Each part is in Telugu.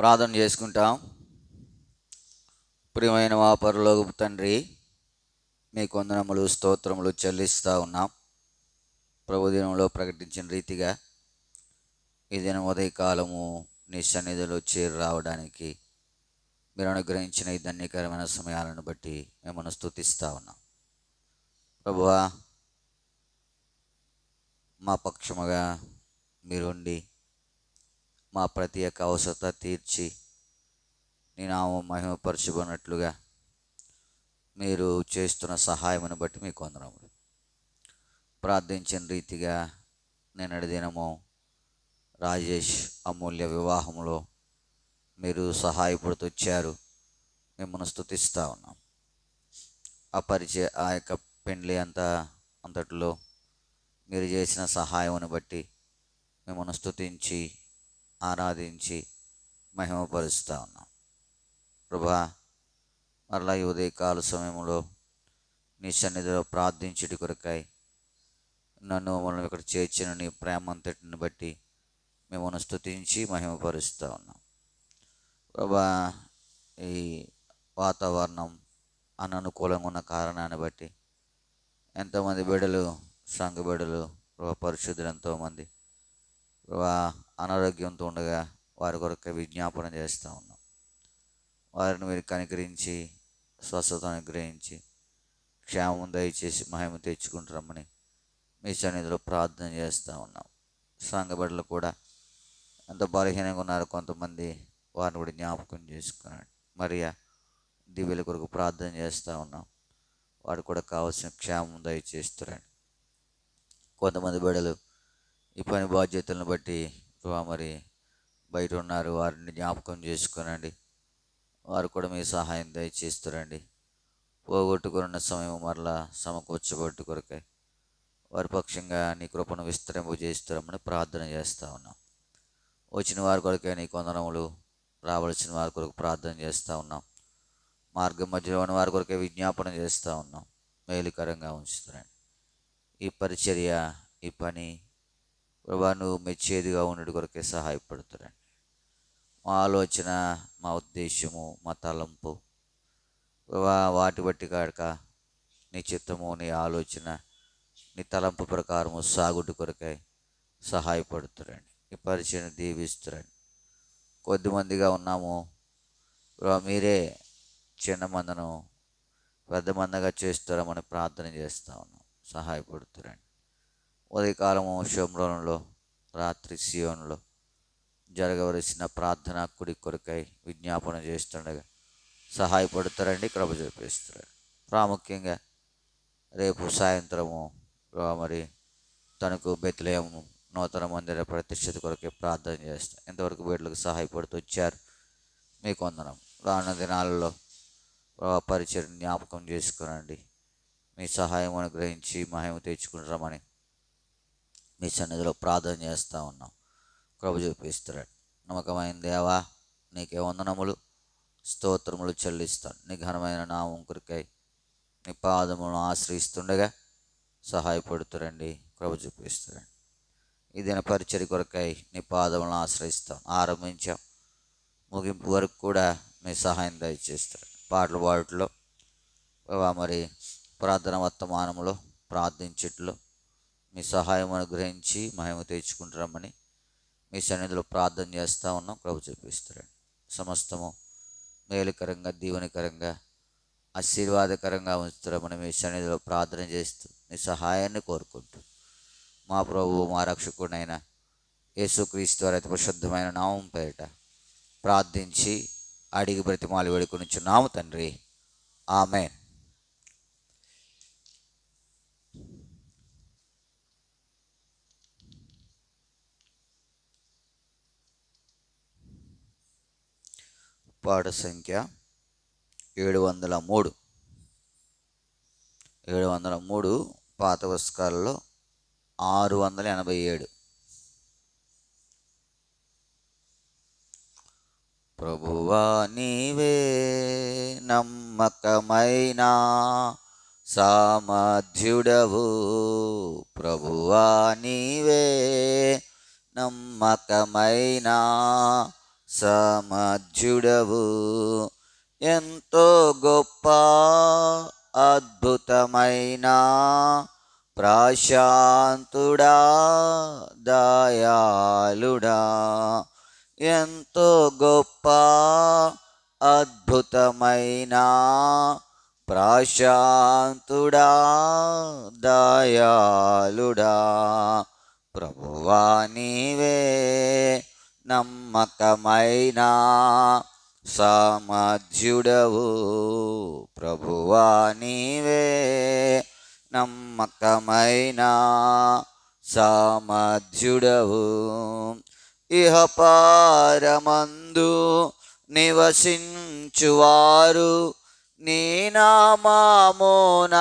ప్రార్థన చేసుకుంటాం. ప్రియమైన మా పరలోకపు తండ్రి, మీకు వందనములు స్తోత్రములు చెల్లిస్తూ ఉన్నాం. ప్రభుదినంలో ప్రకటించిన రీతిగా ఈ దినం ఉదయకాలము నీ సన్నిధిలో చేరి రావడానికి మీరు అనుగ్రహించిన ఈ ధన్యకరమైన సమయాలను బట్టి మిమ్మల్ని స్తుతిస్తూ ఉన్నాం. ప్రభువా, మా పక్షముగా మీరుండి మా ప్రతి ఒక్క అవసరత తీర్చి నీ నామం మహిమపరచుకున్నట్లుగా మీరు చేస్తున్న సహాయమును బట్టి మీకు వందనములు. ప్రార్థించిన రీతిగా నిన్నటి దినము రాజేష్ అమూల్య వివాహంలో మీరు సహాయపడుతూ వచ్చారు. మిమ్మల్ని స్తుతిస్తూ ఉన్నాం. ఆ యొక్క పెండ్లి అంతట్లో మీరు చేసిన సహాయమును బట్టి మిమ్మల్ని స్తుతించి ఆరాధించి మహిమపరుస్తూ ఉన్నాం. ప్రభా, మరలా ఈ ఉదయకాల సమయంలో నీ సన్నిధిలో ప్రార్థించుటి కొరకై నన్ను మమ్మల్ని ఇక్కడ చేర్చిన నీ ప్రేమ అంతటిని బట్టి మిమ్మల్ని స్తుతించి మహిమపరుస్తూ ఉన్నాం. ప్రభా, ఈ వాతావరణం అననుకూలంగా ఉన్న కారణాన్ని బట్టి ఎంతోమంది బిడ్డలు, సంఘ బిడ్డలు, పరిశుద్ధులు ఎంతోమంది అనారోగ్యంతో ఉండగా వారి కొరకు విజ్ఞాపన చేస్తూ ఉన్నాం. వారిని మీరు కనికరించి స్వస్థత అనుగ్రహించి క్షేమం దయచేసి మహిమ తెచ్చుకుంటారమ్మని మీ సన్నిధిలో ప్రార్థన చేస్తూ ఉన్నాం. సంఘ బిడ్డలు కూడా ఎంత బలహీనంగా ఉన్నారు, కొంతమంది వారిని కూడా జ్ఞాపకం చేసుకున్నాడు. మరియా దివ్యుల కొరకు ప్రార్థన చేస్తూ ఉన్నాం. వారు కూడా కావాల్సిన క్షేమం దయచేస్తున్నాడు. కొంతమంది బిడ్డలు ఈ పని బాధ్యతలను బట్టి మరి బయట ఉన్నారు, వారిని జ్ఞాపకం చేసుకునండి. వారు కూడా మీ సహాయం దయచేస్తారండి. పోగొట్టుకున్న సమయం మరలా సమకూర్చబట్టు కొరకై వారి పక్షంగా నీ కృపను విస్తరింపజేస్తారమని ప్రార్థన చేస్తూ ఉన్నాం. వచ్చిన వారి కొరకే నీ వందనములు, రావాల్సిన వారి కొరకు ప్రార్థన చేస్తూ ఉన్నాం. మార్గం మధ్యలో ఉన్న వారి కొరకే విజ్ఞాపన చేస్తూ ఉన్నాం. మేలుకరంగా ఉంచుతున్నాను. ఈ పరిచర్య, ఈ పని ప్రభా నువ్వు మెచ్చేదిగా ఉన్నటి కొరకే సహాయపడుతున్నాను. మా ఆలోచన, మా ఉద్దేశము, మా తలంపు ప్రభా వాటి బట్టి కాక నీ చిత్తము, నీ ఆలోచన, నీ తలంపు ప్రకారము సాగుటి కొరకై సహాయపడుతున్నాను. ఈ పరిచయను దీవిస్తున్నాను. కొద్దిమందిగా ఉన్నాము ప్రభా, మీరే చిన్న మందను పెద్ద మందగా చేస్తారమని ప్రార్థన చేస్తూ ఉన్నాం. సహాయపడుతున్నాను. ఉదయకాలము షోమ్రోనులో, రాత్రి సియోనులో జరగవలసిన ప్రార్థన కుడి కొరకై విజ్ఞాపన చేస్తుండగా సహాయపడతారండి, కృప చూపిస్తారు. ప్రాముఖ్యంగా రేపు సాయంత్రము మరి తనకు బెత్లెహేము నూతన మందిర ప్రతిష్ఠిత కొరకే ప్రార్థన చేస్తాం. ఎంతవరకు వీళ్ళకి సహాయపడుతూ వచ్చారు, మీకు వందనం. రానున్న దినాలలో పరిచయం జ్ఞాపకం చేసుకునండి. మీ సహాయం అనుగ్రహించి మహిమ తెచ్చుకుంటామని మీ సన్నిధిలో ప్రార్థన చేస్తూ ఉన్నాం. కృప చూపిస్తున్నాడు. నమ్మకమైన దేవా, నీకే వందనములు స్తోత్రములు చెల్లిస్తాను. నీ ఘనమైన నామం కొరకై నీ పాదములను ఆశ్రయిస్తుండగా సహాయపడుతురండి, కృప చూపిస్తారండి. ఈ దిన పరిచర్య కొరకై నీ పాదములను ఆశ్రయిస్తాం. ఆరంభించాం, ముగింపు వరకు కూడా మీ సహాయం దయచేస్తారు. పాటలు పాటలో మరి ప్రార్థన వర్తమానంలో ప్రార్థించట్లో మీ సహాయం అనుగ్రహించి మహిమ తెచ్చుకుంటారమ్మని మీ సన్నిధిలో ప్రార్థన చేస్తూ ఉన్నాం. కృప చూపిస్తారండి. సమస్తము మేలుకరంగా, దీవెనకరంగా, ఆశీర్వాదకరంగా ఉంచుతారమని మీ సన్నిధిలో ప్రార్థన చేస్తూ నీ సహాయాన్ని కోరుకుంటూ మా ప్రభువు మా రక్షకుడైన యేసుక్రీస్తు వారి అతి పరిశుద్ధమైన నామం పేరిట ప్రార్థించి అడిగి బ్రతిమాలు వేడుకొనుచున్నాము తండ్రి, ఆమేన్. పాట సంఖ్య 703. 703 పాత పుస్తకాలలో 687. ప్రభువా నీవే నమ్మకమైన సామర్థ్యుడవు, ప్రభువా నీవే నమ్మకమైన సమర్థుడవు. ఎంతో గొప్ప అద్భుతమైన ప్రశాంతుడా దయాళుడా. ఎంతో గొప్ప అద్భుతమైన ప్రశాంతుడా దయాళుడా. ప్రభువా నీవే నమ్మకమైన సమర్థుడవు. ప్రభువా నీవే నమ్మకమైన సమర్థుడవు. ఇహపరమందు నివసించువారు నీ నామమున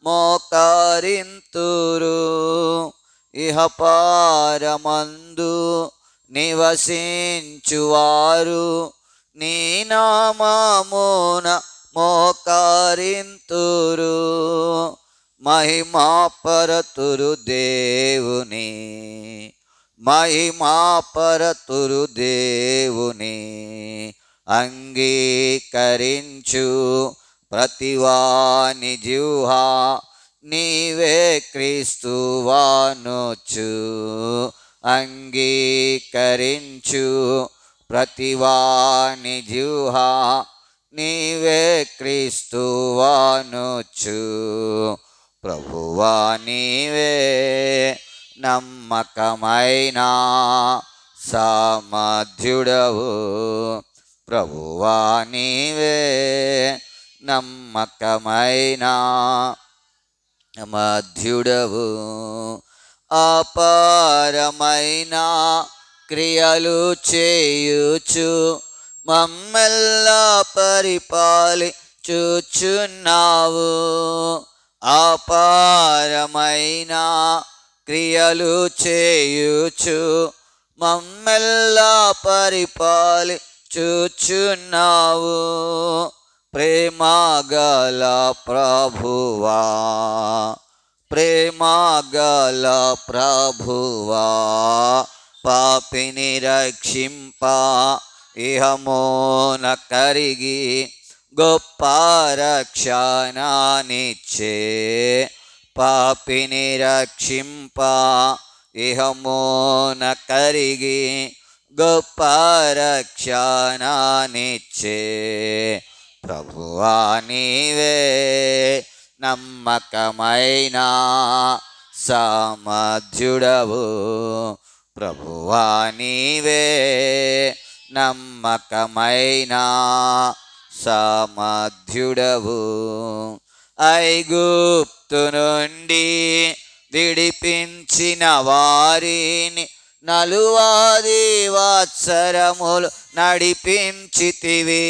మోకరింతురు. ఇహపరమందు నివసించువారు నీ నామమున మోకరింతురు. మహిమాపరతురు దేవుని, మహిమాపరతురు దేవుని. అంగీకరించు ప్రతివాని జిహ్వా నీవే క్రీస్తువానొచ్చు. అంగీకరించు ప్రతివాని జిహ్వా నీవే క్రీస్తువానొచ్చు. ప్రభువా నీవే నమ్మకమైన సమర్థుడవు. ప్రభువా నీవే నమ్మకమైన మధ్యుడవు. అపారమైన క్రియలు చేయుచు మమ్మెల్లా పరిపాలించుచున్నావు. అపారమైన క్రియలు చేయుచు మమ్మెల్లా పరిపాలించుచున్నావు. ప్రేమగల ప్రభువా, ప్రేమగల ప్రభువా. పాపిని రక్షింప ఇహమోన కరిగి గొప్ప రక్షణనిచ్చే. పాపిని రక్షింప ఇహమోన కరిగి గొప్ప రక్షణనిచ్చే. ప్రభువా నీవే నమ్మకమైన సమర్థుడవు. ప్రభువా నీవే నమ్మకమైన సమర్థుడవు. ఐగుప్తు నుండి విడిపించిన వారిని 40 సంవత్సరములు నడిపించితివి.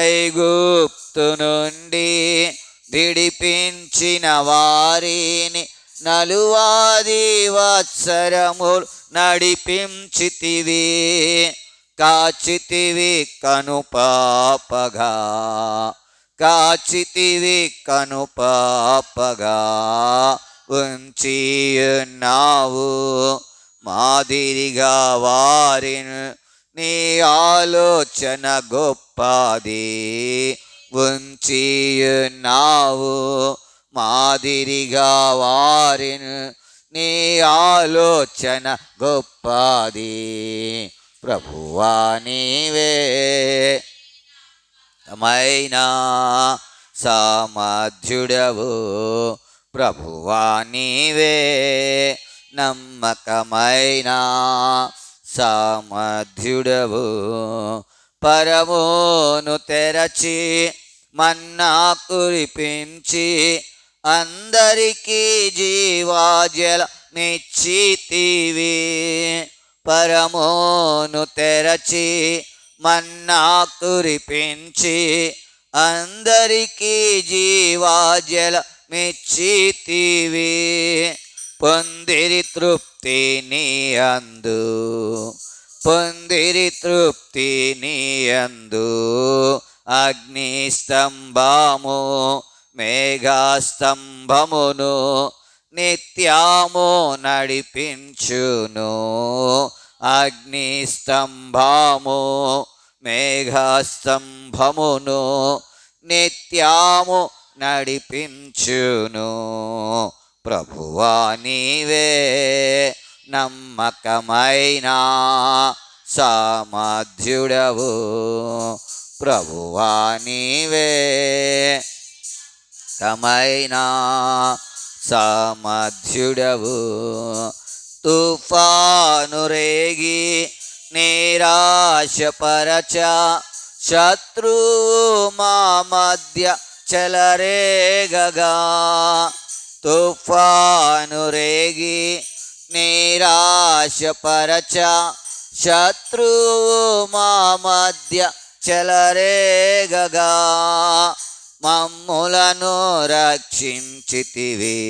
ఐగుప్తు నుండి విడిపించిన వారిని 40 సంవత్సరములు నడిపించితివి. కాచితివి కనుపాపగా, కాచితివి కనుపాపగా ఉంచియున్నావు. మాదిరిగా వారిని నీ ఆలోచన గొప్పది ఉంచియున్నావు. మాదిరిగా వారిని నీ ఆలోచన గొప్పది. ప్రభువా నీవే నమ్మకమైన సమర్థుడవు. ప్రభువా నీవే నమ్మకమైన సమర్థుడవు. పరమును తెరచి మన్నా కురిపించి అందరికీ జీవజలమిచ్చితివి. పరమును తెరచి మన్నా కురిపించి అందరికీ జీవజలమిచ్చితివి. పొందిరి తృప్తి నీ అందు, పొందిరి తృప్తి నీ అందు. అగ్నిస్తంభము మేఘస్తంభమును నిత్యము నడిపించును. అగ్నిస్తంభము మేఘస్తంభమును నిత్యము నడిపించును. ప్రభువా నీవే నమ్మకమైన సామర్థ్యుడవు. ప్రభువా నీవే కమైన సామర్థ్యుడవు. తుఫాను రేగి నిరాశపరచ శత్రువు మా మధ్య చెలరేగగా. తుఫాను రేగి నిరాశపరచ శత్రువు మా మధ్య చెలరేగగా. మమ్ములను రక్షించితివి,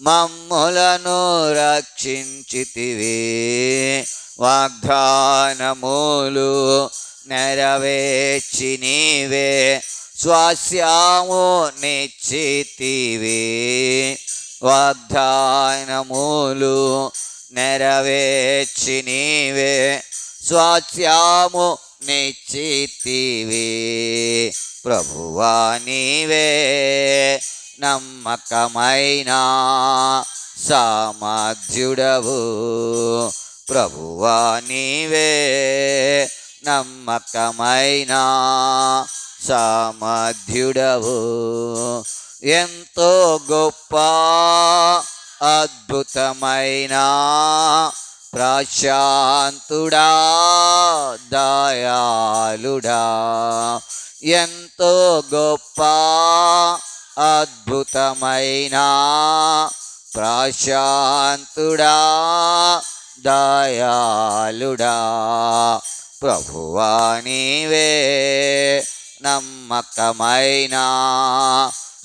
మమ్ములను రక్షించితివి. వాగ్దానములు నెరవేర్చి నీవే స్వాస్యము నిశ్చితివి. వాగ్దానములు నెరవేర్చి నీవే స్వాస్యము నిశ్చితివి. ప్రభువా నీవే నమ్మకమైన సామర్థ్యుడవు. ప్రభువా నీవే నమ్మకమైన సామర్థ్యుడవు. ఎంతో గొప్ప అద్భుతమైన ప్రశాంతుడా దయాళుడా. ఎంతో గొప్ప అద్భుతమైన ప్రశాంతుడా దయాళుడా. ప్రభువా నీవే నమ్మకమైన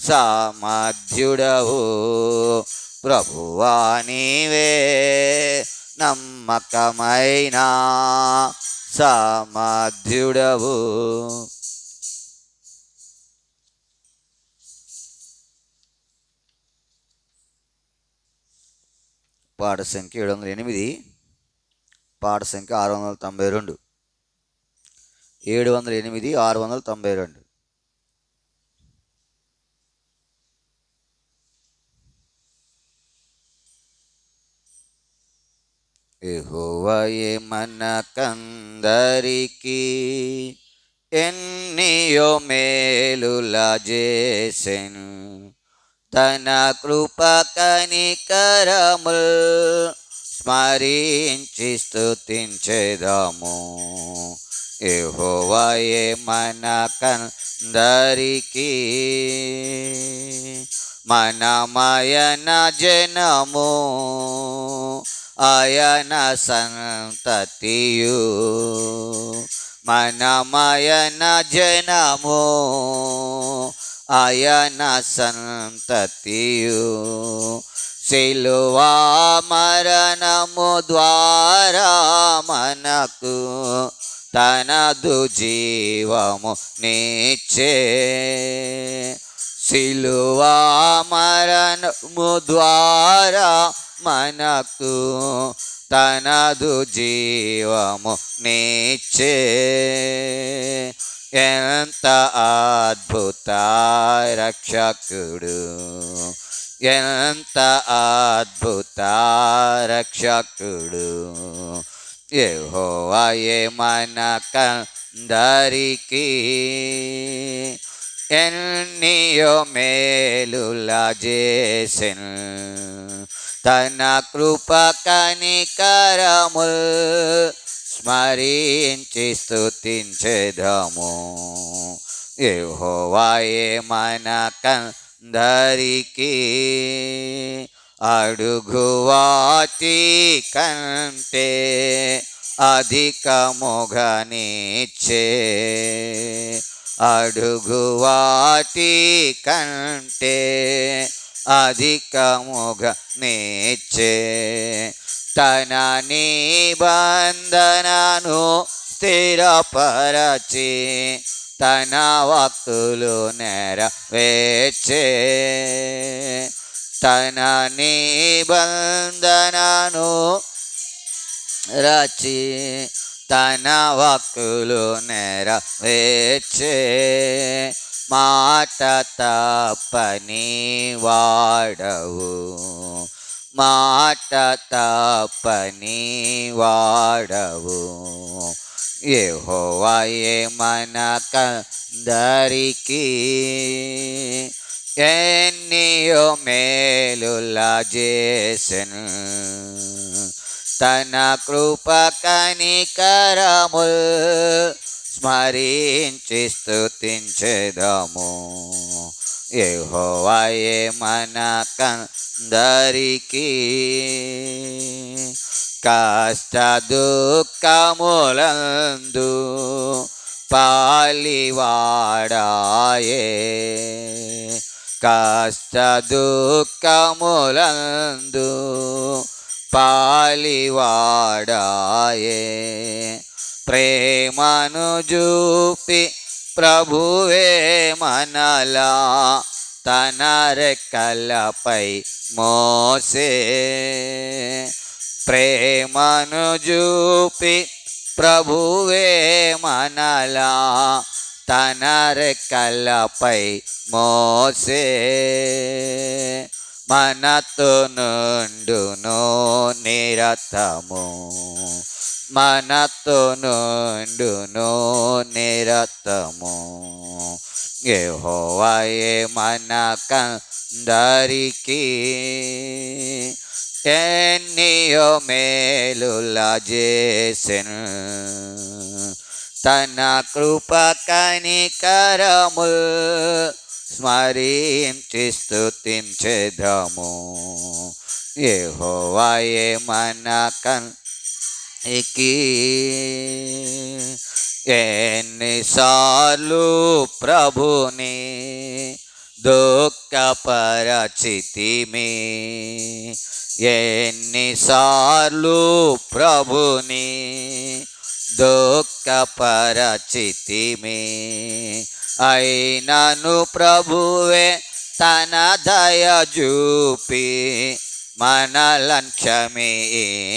సామర్థ్యుడవు. ప్రభువా నీవే నమ్మకమైన సామర్థ్యుడవు. పాట సంఖ్య 708, పాట సంఖ్య 692. 708 692. యెహోవాయే మనకందరికీ ఎన్నియో మేలుల చేసెను. తన కృప కనికరముల్ స్మరించి స్తుతించెదము. యెహోవాయే మనకందరికీ మనమయన జనము ఆయన సంతతియు. మనమయన జనము ఆయన సంతతియు. సిలువా మరణము ద్వారా మనకు తనదు జీవము నిచ్చే. సిలువా మరణము ద్వారా మనకు తనదు జీవము నిచ్చే. ఎంత అద్భుత రక్షకుడు, ఎంత అద్భుత రక్షకుడు. యెహోవాయే మనకందరికీ ఎన్నియో మేలుల చేసెను. తన కృప కనికరముల్ స్మరించి స్తుతించెదము. యెహోవాయే మనకందరికీ అడుగువాటి కంటే అధికముగనిచ్చే. అడుగువాటి కంటే అధికముగనిచ్చే. తన నిబంధనను స్థిరపరచి తన వాక్కులు నెరవేర్చే. తన నిబంధనను రచి తన వాక్కులు నెరవేర్చే మాట తప్పని వాడవు, మాట తప్పని వాడవు. యెహోవాయే మనకందరికీ ఎన్నియో మేలుల చేసెను, తన కృప కనికరముల్ స్మరించి స్తుతించెదము. యెహోవాయే మనకందరికీ కష్ట దుఃఖములందు పాలివాడాయే, కష్ట దుఃఖములందు పాలివాడాయే. ప్రేమను చూపి ప్రభువే మనలా తన రెక్కలపై మోసే, ప్రేమను చూపి ప్రభువే మనలా తన రెక్కలపై మోసే. మనతో నుండును నిరతము, మనతో నుండును నిరతము. యెహోవాయే మనకందరికీ ఎన్నియో మేలుల చేసెను, తన కృప కనికరముల్ స్మరించి స్తుతించెదము. యెహోవాయే మనకందరికీ ఎన్నిసార్లు ప్రభుని దుఃఖపరచితిమి, ఎన్నిసార్లు ప్రభుని దుఃఖపరచితిమి, అయినను ప్రభువే తన దయ చూపి మనలను క్షమించెనుగా.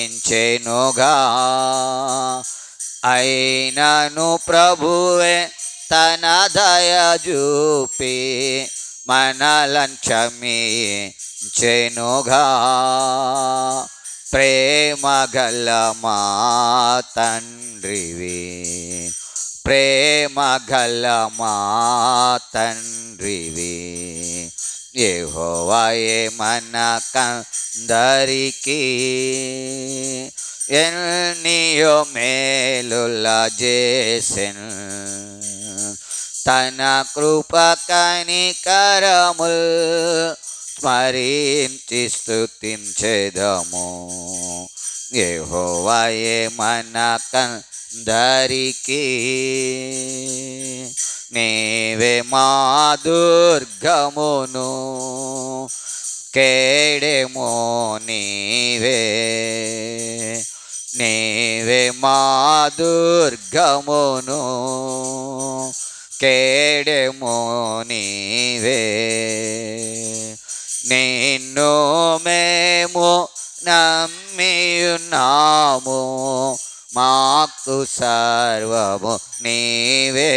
అయినను ప్రభువే తన దయ చూపి మనలను క్షమించెనుగా. ప్రేమ గల మా తండ్రివి, ప్రేమ గల మా తండ్రివి. యెహోవాయే మనకందరికీ ఎన్నియో మేలుల చేసెను, తన కృప కనికరముల్ స్మరించి స్తుతించెదము. యెహోవాయే మనకందరికీ నీవే మా దుర్గమును, కేడెమో నీవే, నీవే మా దుర్గమును, కేడెమో నీవే. నిన్ను మేము నమ్మియున్నాము, మాకు సర్వము నీవే.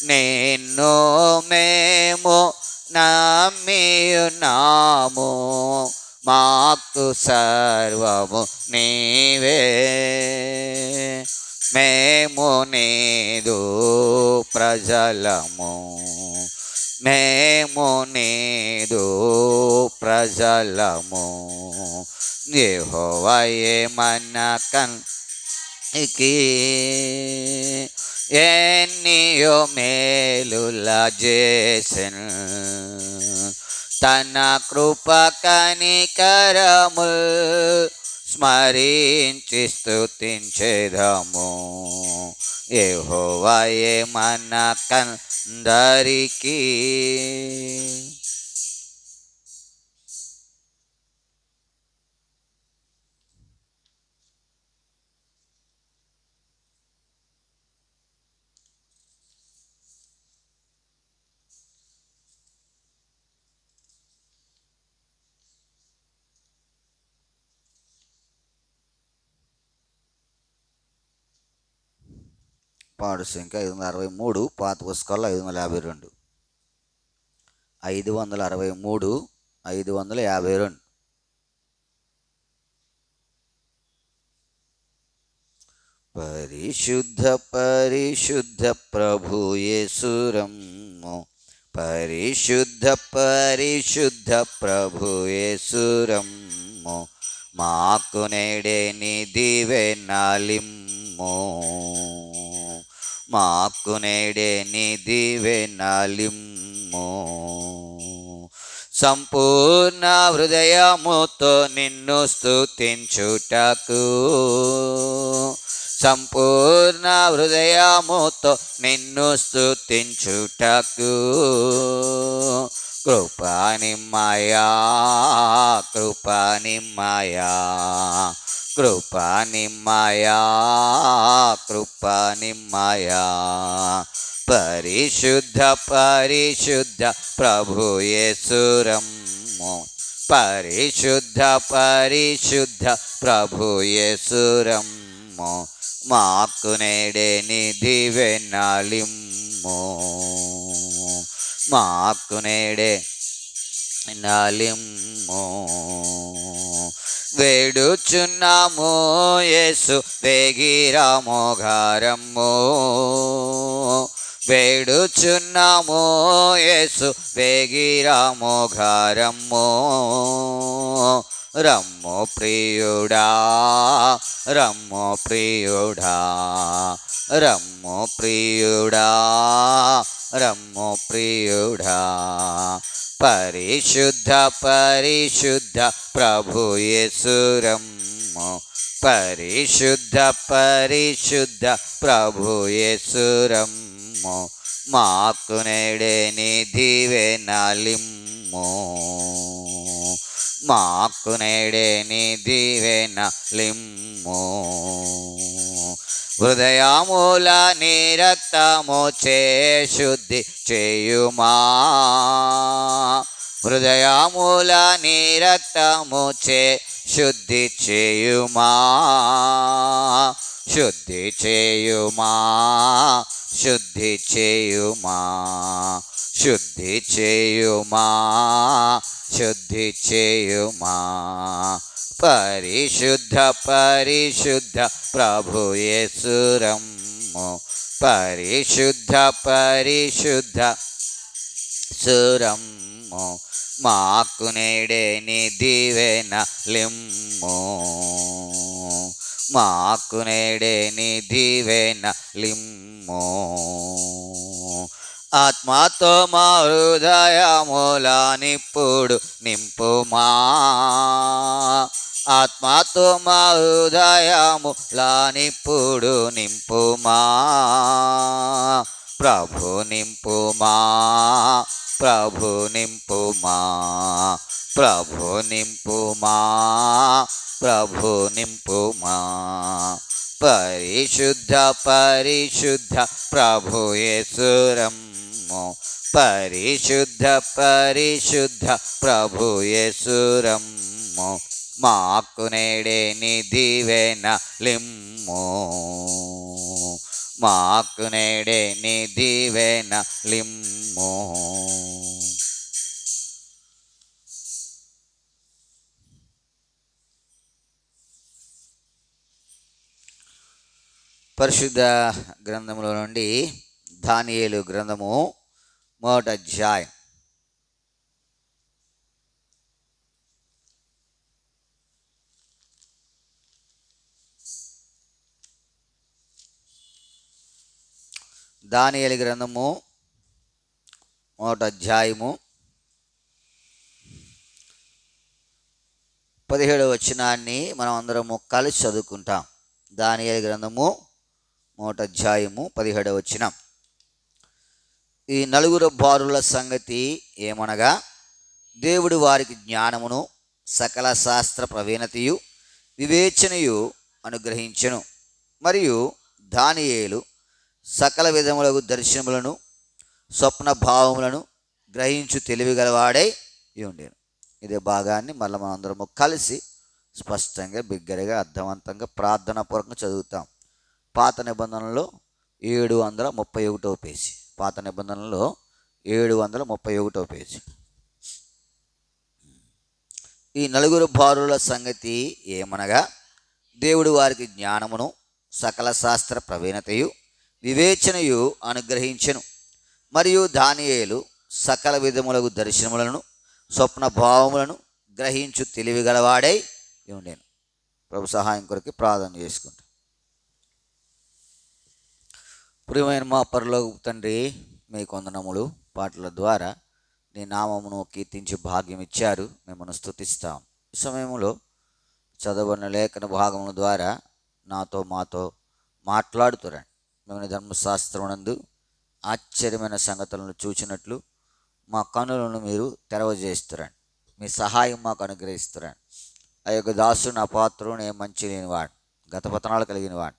నిన్ను మేము నమ్మియున్నాము, మాకు సర్వము నీవే. మేము నీదు ప్రజలము, మేము నీదు ప్రజలము. యెహోవాయే మనకందరికీ ఎన్నియో మేలుల చేసెను, తన కృప కనికరముల్ స్మరించి స్తుతించెదము. యెహోవాయే మనకందరికీ పాడు సంఖ్య 563, పాత పుస్తకాల్లో 552. 563, 552. పరిశుద్ధ పరిశుద్ధ ప్రభు యేసురమ్ము, పరిశుద్ధ పరిశుద్ధ ప్రభు యేసురమ్ము, మాకు నేడే నీ దీవెనలిమ్ము, మాకు నేడే నీ దీవెనలిమ్ము. సంపూర్ణ హృదయముతో నిన్ను స్తుతించుటకు, సంపూర్ణ హృదయముతో నిన్ను స్తుతించుటకు, కృపానిమ్మయా కృపానిమ్మయా కృపానిమ్మయా కృపానిమ్మయా. పరిశుద్ధ పరిశుద్ధ ప్రభు యేసురమ్ము, పరిశుద్ధ పరిశుద్ధ ప్రభు యేసురమ్ము, మాకు నేడే నీ దీవెనలిమ్ము, మాకు నేడే నలిమ్ము. వేడుచున్నాము యేసు వేగిరాము గారమ్ము, వేడుచున్నాము యేసు వేగిరాము గారమ్ము, రమ్ము ప్రియుడా రమ్ము ప్రియుడా రమ్ము ప్రియుడా రమ్ము ప్రియుడా. పరిశుద్ధ పరిశుద్ధ ప్రభు యేసురమ్ము, పరిశుద్ధ పరిశుద్ధ ప్రభు యేసురమ్ము, మాకు నేడే నీ దీవెనలిమ్ము, మాకు నేడే నీ దీవెనలిమ్ము. హృదయముల నీ రక్తము చే శుద్ధి చేయుమా, హృదయముల నీ రక్తము చే శుద్ధి చేయుమా, శుద్ధి చేయుమా, శుద్ధి చేయుమా, శుద్ధి చేయుమా, శుద్ధి చేయుమా. పరిశుద్ధ పరిశుద్ధ ప్రభు యేసురమ్ము, పరిశుద్ధ పరిశుద్ధ సురమ్ము, మాకు నేడే నీ దీవెనలిమ్ము, మాకు నేడే నీ దీవెనలిమ్ము. ఆత్మతో మా హృదయములనిప్పుడు నింపుమా, ఆత్మతో మా హృదయములనిప్పుడు నింపుమా, ప్రభు నింపుమా, ప్రభు నింపుమా, ప్రభు నింపుమా, ప్రభు నింపుమా. పరిశుద్ధ పరిశుద్ధ ప్రభు యేసురమ్ము, పరిశుద్ధ పరిశుద్ధ ప్రభు యేసురమ్ము, మాకు నేడే నీ దీవెనలిమ్ము, మాకు నేడే నీ దీవెనలిమ్ము. పరిశుద్ధ గ్రంథములో నుండి దానియేలు గ్రంథము 1వ అధ్యాయం. దానియేలు గ్రంథము 1వ అధ్యాయము 17వ వచనాన్ని మనం అందరము కలిసి చదువుకుంటాం. దానియేలు గ్రంథము 1వ అధ్యాయము 17వ వచనం. ఈ నలుగురు బారుల సంగతి ఏమనగా, దేవుడు వారికి జ్ఞానమును సకల శాస్త్ర ప్రవీణతయు వివేచనయు అనుగ్రహించెను. మరియు దానియేలు సకల విధములకు దర్శనములను స్వప్న భావములను గ్రహించు తెలివిగలవాడై ఉండేను. ఇదే భాగాన్ని మళ్ళీ మనం అందరము కలిసి స్పష్టంగా బిగ్గరగా అర్థవంతంగా ప్రార్థనాపూర్వకంగా చదువుతాం. పాత నిబంధనలో 731 పేజీ. పాత నిబంధనలో 731 పేజీ. ఈ నలుగురు బాలుల సంగతి ఏమనగా, దేవుడు వారికి జ్ఞానమును సకల శాస్త్ర ప్రవీణతయు వివేచనయు అనుగ్రహించెను. మరియు దానియేలు సకల విధములకు దర్శనములను స్వప్న భావములను గ్రహించు తెలివి గలవాడై ఉండేను. ప్రభు సహాయం కొరకు ప్రార్థన చేసుకుంటాం. ప్రియమైన మా పరలోకపు తండ్రి, మీ కొందనములు పాటల ద్వారా నీ నామమును కీర్తించి భాగ్యం ఇచ్చారు. మిమ్మల్ని స్తుతిస్తాం. ఈ సమయంలో చదవని లేఖన భాగముల ద్వారా నాతో మాతో మాట్లాడుతురండి. మిమ్మల్ని ధర్మశాస్త్రమునందు ఆశ్చర్యమైన సంగతులను చూచినట్లు మా కన్నులను మీరు తెరవజేస్తురండి. మీ సహాయం మాకు అనుగ్రహిస్తురండి. ఆ యొక్క దాసు నా పాత్రను నేను మంచి లేనివాడు, గత పతనాలు కలిగిన వాడు.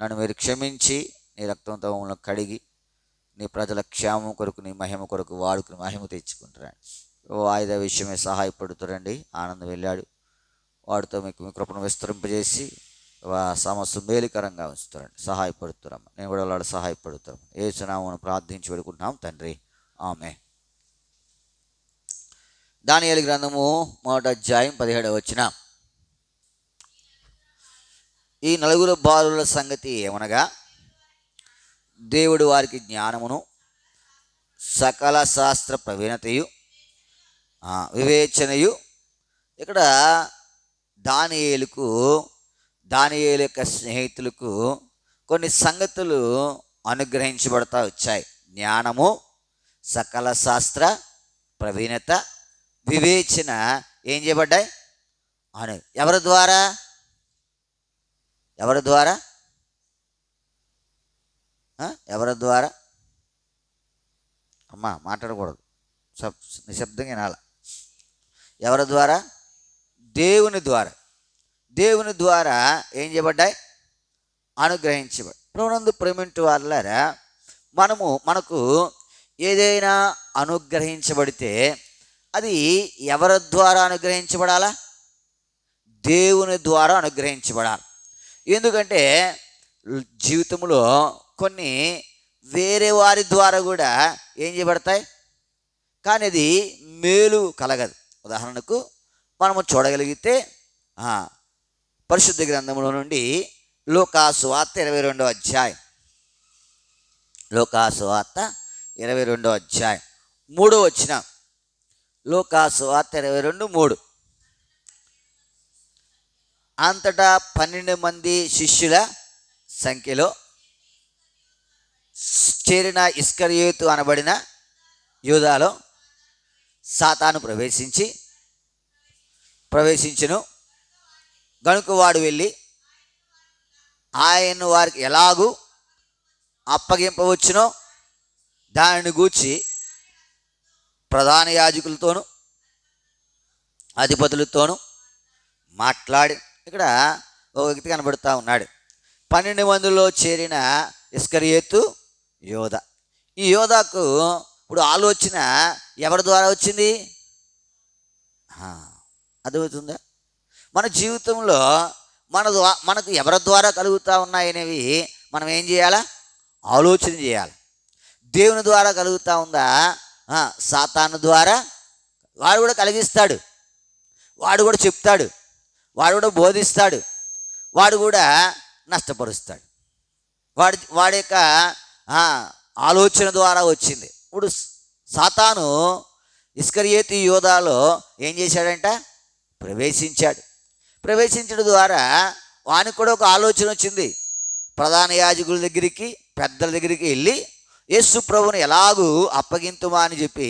నన్ను మీరు క్షమించి నీ రక్తంతో మమ్మల్ని కడిగి నీ ప్రజల క్షేమం కొరకు నీ మహిమ కొరకు వాడుకుని మహిమ తెచ్చుకుంటారండి. వాయిదా విషయమే సహాయపడుతారండి. ఆనందం వెళ్ళాడు, వాడితో మీకు మీ కృపను విస్తరింపజేసి సమస్య మేలుకరంగా ఉంచుతారండి. సహాయపడుతున్నాం. నేను కూడా వాళ్ళు సహాయపడుతాం. యేసు నామమున ప్రార్థించి పెడుకుంటున్నాం తండ్రి, ఆమె. దానియేలు గ్రంథము 1వ అధ్యాయం 17వ వచనం. ఈ నలుగురు బాలుల సంగతి ఏమనగా, దేవుడు వారికి జ్ఞానమును సకల శాస్త్ర ప్రవీణతయు వివేచనయు. ఇక్కడ దానియేలు యొక్క స్నేహితులకు కొన్ని సంగతులు అనుగ్రహించబడతా వచ్చాయి. జ్ఞానము, సకల శాస్త్ర ప్రవీణత, వివేచన ఏం చేయబడ్డాయి అని. ఎవరి ద్వారా? ఎవరి ద్వారా? ఎవరి ద్వారా? అమ్మా మాట్లాడకూడదు, నిశ్శబ్దంగా వినాల. ఎవరి ద్వారా? దేవుని ద్వారా. దేవుని ద్వారా ఏం చేయబడ్డాయి? అనుగ్రహించబడి. ప్రభునందు ప్రేమించు వాళ్ళారా, మనకు ఏదైనా అనుగ్రహించబడితే అది ఎవరి ద్వారా అనుగ్రహించబడాలా? దేవుని ద్వారా అనుగ్రహించబడాలి. ఎందుకంటే జీవితంలో కొన్ని వేరే వారి ద్వారా కూడా ఏం చేయబడతాయి, కానీ అది మేలు కలగదు. ఉదాహరణకు మనము చూడగలిగితే పరిశుద్ధ గ్రంథంలో నుండి లూకాసు వార్త 22వ అధ్యాయం, లూకాసు వార్త 22వ అధ్యాయం 3వ వచనం. లూకాసు వార్త 22:3. అంతటా 12 మంది శిష్యుల సంఖ్యలో చేరిన ఇస్కరియోతు అనబడిన యూదాలో సాతాను ప్రవేశించును గనుక వాడు వెళ్ళి ఆయన్ను వారికి ఎలాగూ అప్పగింపవచ్చునో దానిని గూర్చి ప్రధాన యాజకులతోనూ అధిపతులతోనూ మాట్లాడి. ఇక్కడ ఒక వ్యక్తి కనబడుతూ ఉన్నాడు. 12 మందిలో చేరిన ఇస్కరియోతు యోధా. ఈ యోధాకు ఇప్పుడు ఆలోచన ఎవరి ద్వారా వచ్చింది? అర్థమవుతుందా? మన జీవితంలో మనకు ఎవరి ద్వారా కలుగుతూ ఉన్నాయనేవి మనం ఏం చేయాలా? ఆలోచన చేయాలి. దేవుని ద్వారా కలుగుతూ ఉందా? సాతాను ద్వారా. వాడు కూడా కలిగిస్తాడు, వాడు కూడా చెప్తాడు, వాడు కూడా బోధిస్తాడు, వాడు కూడా నష్టపరుస్తాడు. వాడి యొక్క ఆలోచన ద్వారా వచ్చింది. ఇప్పుడు సాతాను ఇస్కరియోతు యోధాలో ఏం చేశాడంట? ప్రవేశించడం ద్వారా వానికి కూడా ఒక ఆలోచన వచ్చింది. ప్రధాన యాజకుల దగ్గరికి, పెద్దల దగ్గరికి వెళ్ళి యేసు ప్రభువుని ఎలాగూ అప్పగింతుమా అని చెప్పి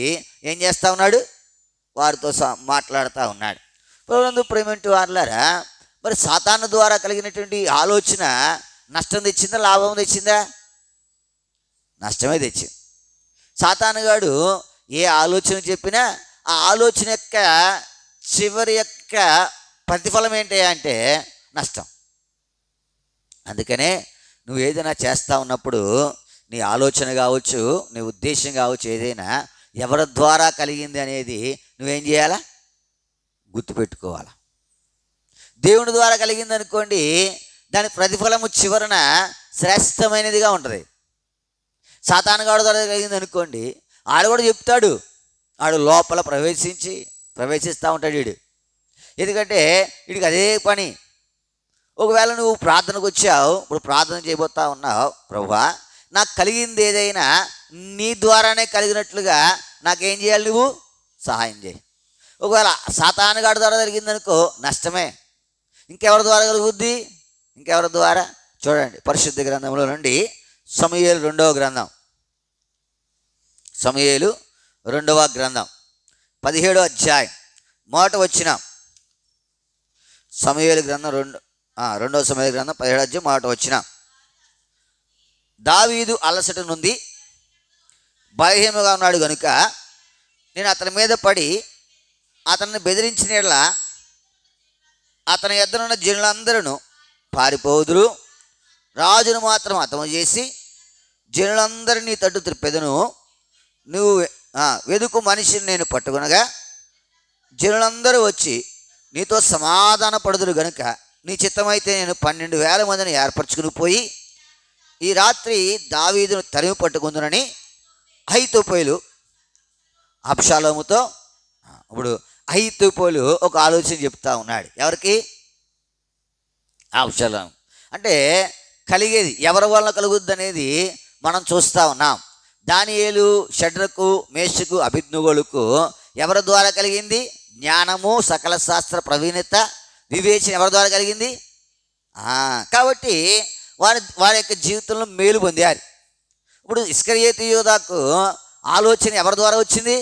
ఏం చేస్తూ ఉన్నాడు? వారితో మాట్లాడుతూ ఉన్నాడు. ప్రభునందు ప్రేమంటూ వారులారా, మరి సాతాను ద్వారా కలిగినటువంటి ఆలోచన నష్టం తెచ్చిందా, లాభం తెచ్చిందా? నష్టమే తెచ్చింది. సాతానుగాడు ఏ ఆలోచన చెప్పినా ఆ ఆలోచన యొక్క చివరి యొక్క ప్రతిఫలం ఏంటి అంటే నష్టం. అందుకనే నువ్వు ఏదైనా చేస్తూ ఉన్నప్పుడు నీ ఆలోచన కావచ్చు, నీ ఉద్దేశం కావచ్చు, ఏదైనా ఎవరి ద్వారా కలిగింది అనేది నువ్వేం చేయాలా? గుర్తుపెట్టుకోవాలా. దేవుని ద్వారా కలిగింది అనుకోండి, దాని ప్రతిఫలము చివరన శ్రేష్టమైనదిగా ఉంటుంది. సాతానుగాడు ద్వారా కలిగింది అనుకోండి, ఆడు కూడా చెప్తాడు, ఆడు లోపల ప్రవేశిస్తూ ఉంటాడు వీడు. ఎందుకంటే వీడికి అదే పని. ఒకవేళ నువ్వు ప్రార్థనకు వచ్చావు, ఇప్పుడు ప్రార్థన చేయబోతా ఉన్నావు, ప్రభువా నాకు కలిగింది ఏదైనా నీ ద్వారానే కలిగినట్లుగా నాకేం చేయాలి, నువ్వు సహాయం చేయి. ఒకవేళ సాతానుగాడి ద్వారా జరిగిందనుకో నష్టమే. ఇంకెవరి ద్వారా కలుగుద్ది? ఇంకెవరి ద్వారా? చూడండి, పరిశుద్ధ గ్రంథంలో నుండి సమూయేలు 2వ గ్రంథం, సమూయేలు 2వ గ్రంథం 17వ అధ్యాయం మొదట వచ్చిన సమూయేలు గ్రంథం 2వ సమూయేలు గ్రంథం 17వ అధ్యాయం మొదట వచ్చిన. దావీదు అలసట నుండి బలహీనంగా ఉన్నాడు కనుక నేను అతని మీద పడి అతన్ని బెదిరించిన యెడల అతని ఎద్దరున్న జనులందరూ పారిపోదురు. రాజును మాత్రం హతము చేసి జనులందరినీ తట్టు త్రిప్పెదను. నువ్వు వెదుకు మనిషిని నేను పట్టుకొనగా జనులందరూ వచ్చి నీతో సమాధాన పడుదురు గనుక నీ చిత్తమైతే నేను 12,000 మందిని ఏర్పరచుకుని పోయి ఈ రాత్రి దావీదును తరిమి పట్టుకుందునని అహీతోపెలు అబ్షాలోముతో. ఇప్పుడు అహీతోపెలు ఒక ఆలోచన చెప్తా ఉన్నాడు. ఎవరికి? అబ్షాలోము. అంటే కలిగేది ఎవరి వలన కలుగుద్ది అనేది మనం చూస్తూ ఉన్నాం. దానియేలు, షడ్రకు, మేషకు, అబేద్నెగోలకు ఎవరి ద్వారా కలిగింది? జ్ఞానము, సకల శాస్త్ర ప్రవీణత, వివేచన ఎవరి ద్వారా కలిగింది? కాబట్టి వారి యొక్క జీవితంలో మేలు పొందారు. ఇప్పుడు ఇస్కరియోతు యూదాకు ఆలోచన ఎవరి ద్వారా వచ్చింది?